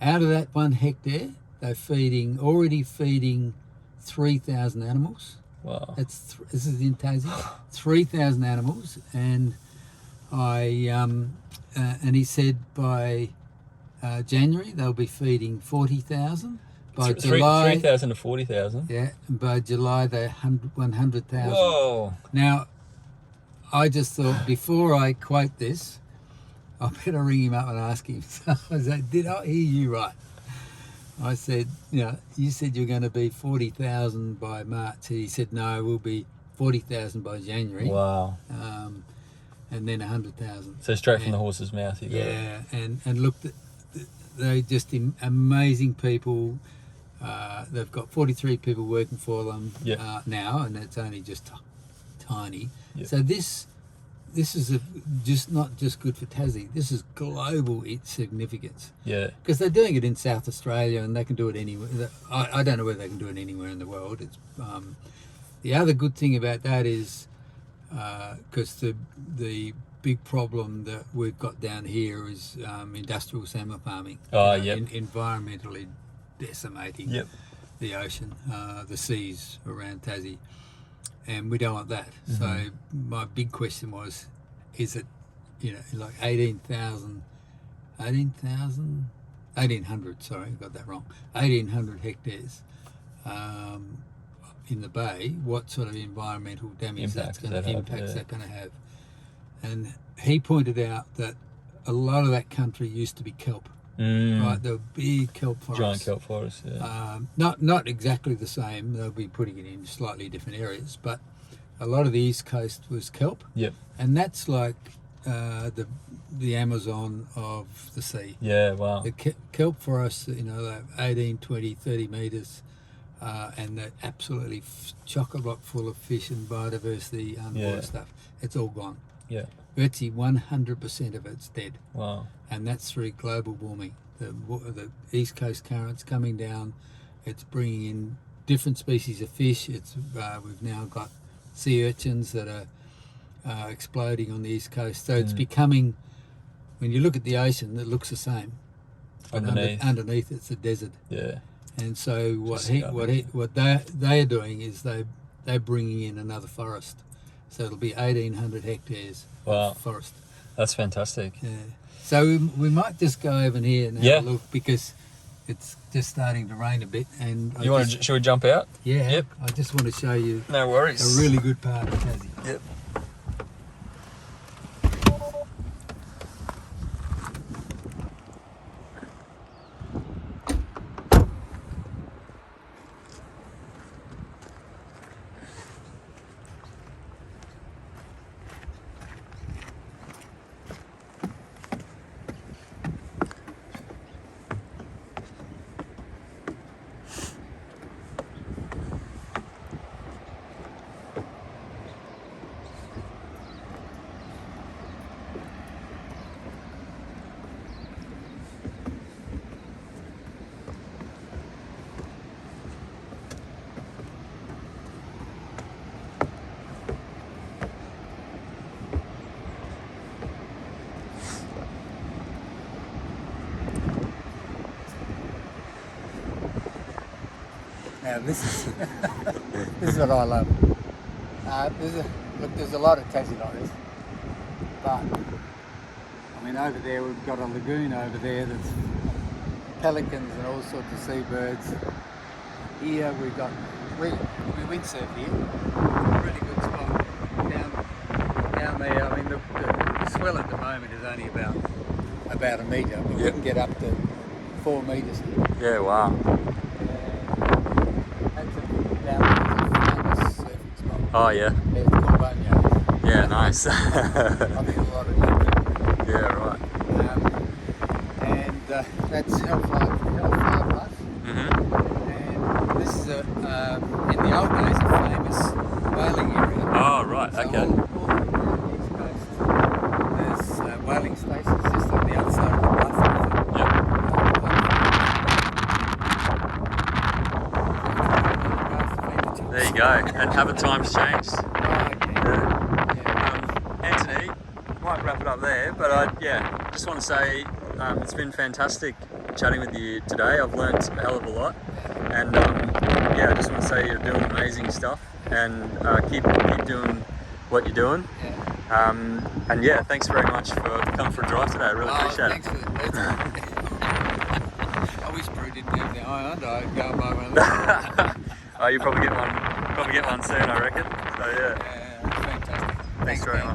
Out of that 1 hectare, they're already feeding 3,000 animals. Wow. This is in Tassie. 3,000 animals, and and he said by January they'll be feeding 40,000. By July, 3,000 to 40,000. yeah, and by July they're 100,000. Whoa. Now, I just thought, before I quote this, I better ring him up and ask him. So I said, did I hear you right? I said, you said you're going to be 40,000 by March. He said, no, we'll be 40,000 by January. Wow. And then 100,000. So straight from the horse's mouth, you got it. Yeah, and look, they're just amazing people. They've got 43 people working for them now, and it's only just tiny. Yep. So this is just not just good for Tassie. This is global significance. Yeah. Because they're doing it in South Australia, and they can do it anywhere. I don't know whether they can do it anywhere in the world. It's the other good thing about that is because the big problem that we've got down here is industrial salmon farming. Environmentally decimating the ocean, the seas around Tassie, and we don't want that. Mm-hmm. So my big question was, is it, like 1,800, sorry, I got that wrong, 1,800 hectares in the bay, what sort of environmental damage that's going to have? And he pointed out that a lot of that country used to be kelp. Right, there were big kelp forests. Giant kelp forests, yeah. Not exactly the same. They'll be putting it in slightly different areas, but a lot of the east coast was kelp. Yep. And that's like the Amazon of the sea. Yeah, wow. The kelp forests, they're 18, 20, 30 metres, and they're absolutely chock-a-block full of fish and biodiversity, underwater stuff. It's all gone. Yeah. Virtually 100% of it's dead. Wow. And that's through global warming. The east coast currents coming down, it's bringing in different species of fish. We've now got sea urchins that are exploding on the east coast. So it's becoming, when you look at the ocean, it looks the same. Underneath it's a desert. Yeah. And so what they're doing is they're bringing in another forest. So it'll be 1,800 hectares of forest. That's fantastic. Yeah. So we might just go over here and have a look, because it's just starting to rain a bit. And Should we jump out? Yeah. Yep. I just want to show you No worries. a really good part of Tassie. Yep. Now this is this is what I love. There's a lot of Tassie like this, but I mean over there we've got a lagoon over there that's pelicans and all sorts of seabirds. Here we windsurf here. Really good spot down there. I mean the swell at the moment is only about a metre, but we can get up to 4 metres here. Yeah, wow. That's down there, famous surfing spot. Oh, yeah. It's called Boneyard. Yeah, nice. I think a lot of young people. Yeah, right. And that's Hellfire Plus. Mm-hmm. And this is in the old days a famous whaling area. Oh, right, So okay. all around the east coast, there's whaling stations just on the other side of the bluff. Yep. There you go. And haven't times changed? Anthony, might wrap it up there, but I just want to say it's been fantastic chatting with you today. I've learnt a hell of a lot, and I just want to say you're doing amazing stuff, and keep doing what you're doing. And yeah, thanks very much for coming for a drive today. I really appreciate it. Thanks I wish Brew didn't have the iron. I'd go and buy one of those. Oh, you probably get one soon, I reckon. So yeah. Fantastic. Thanks very much.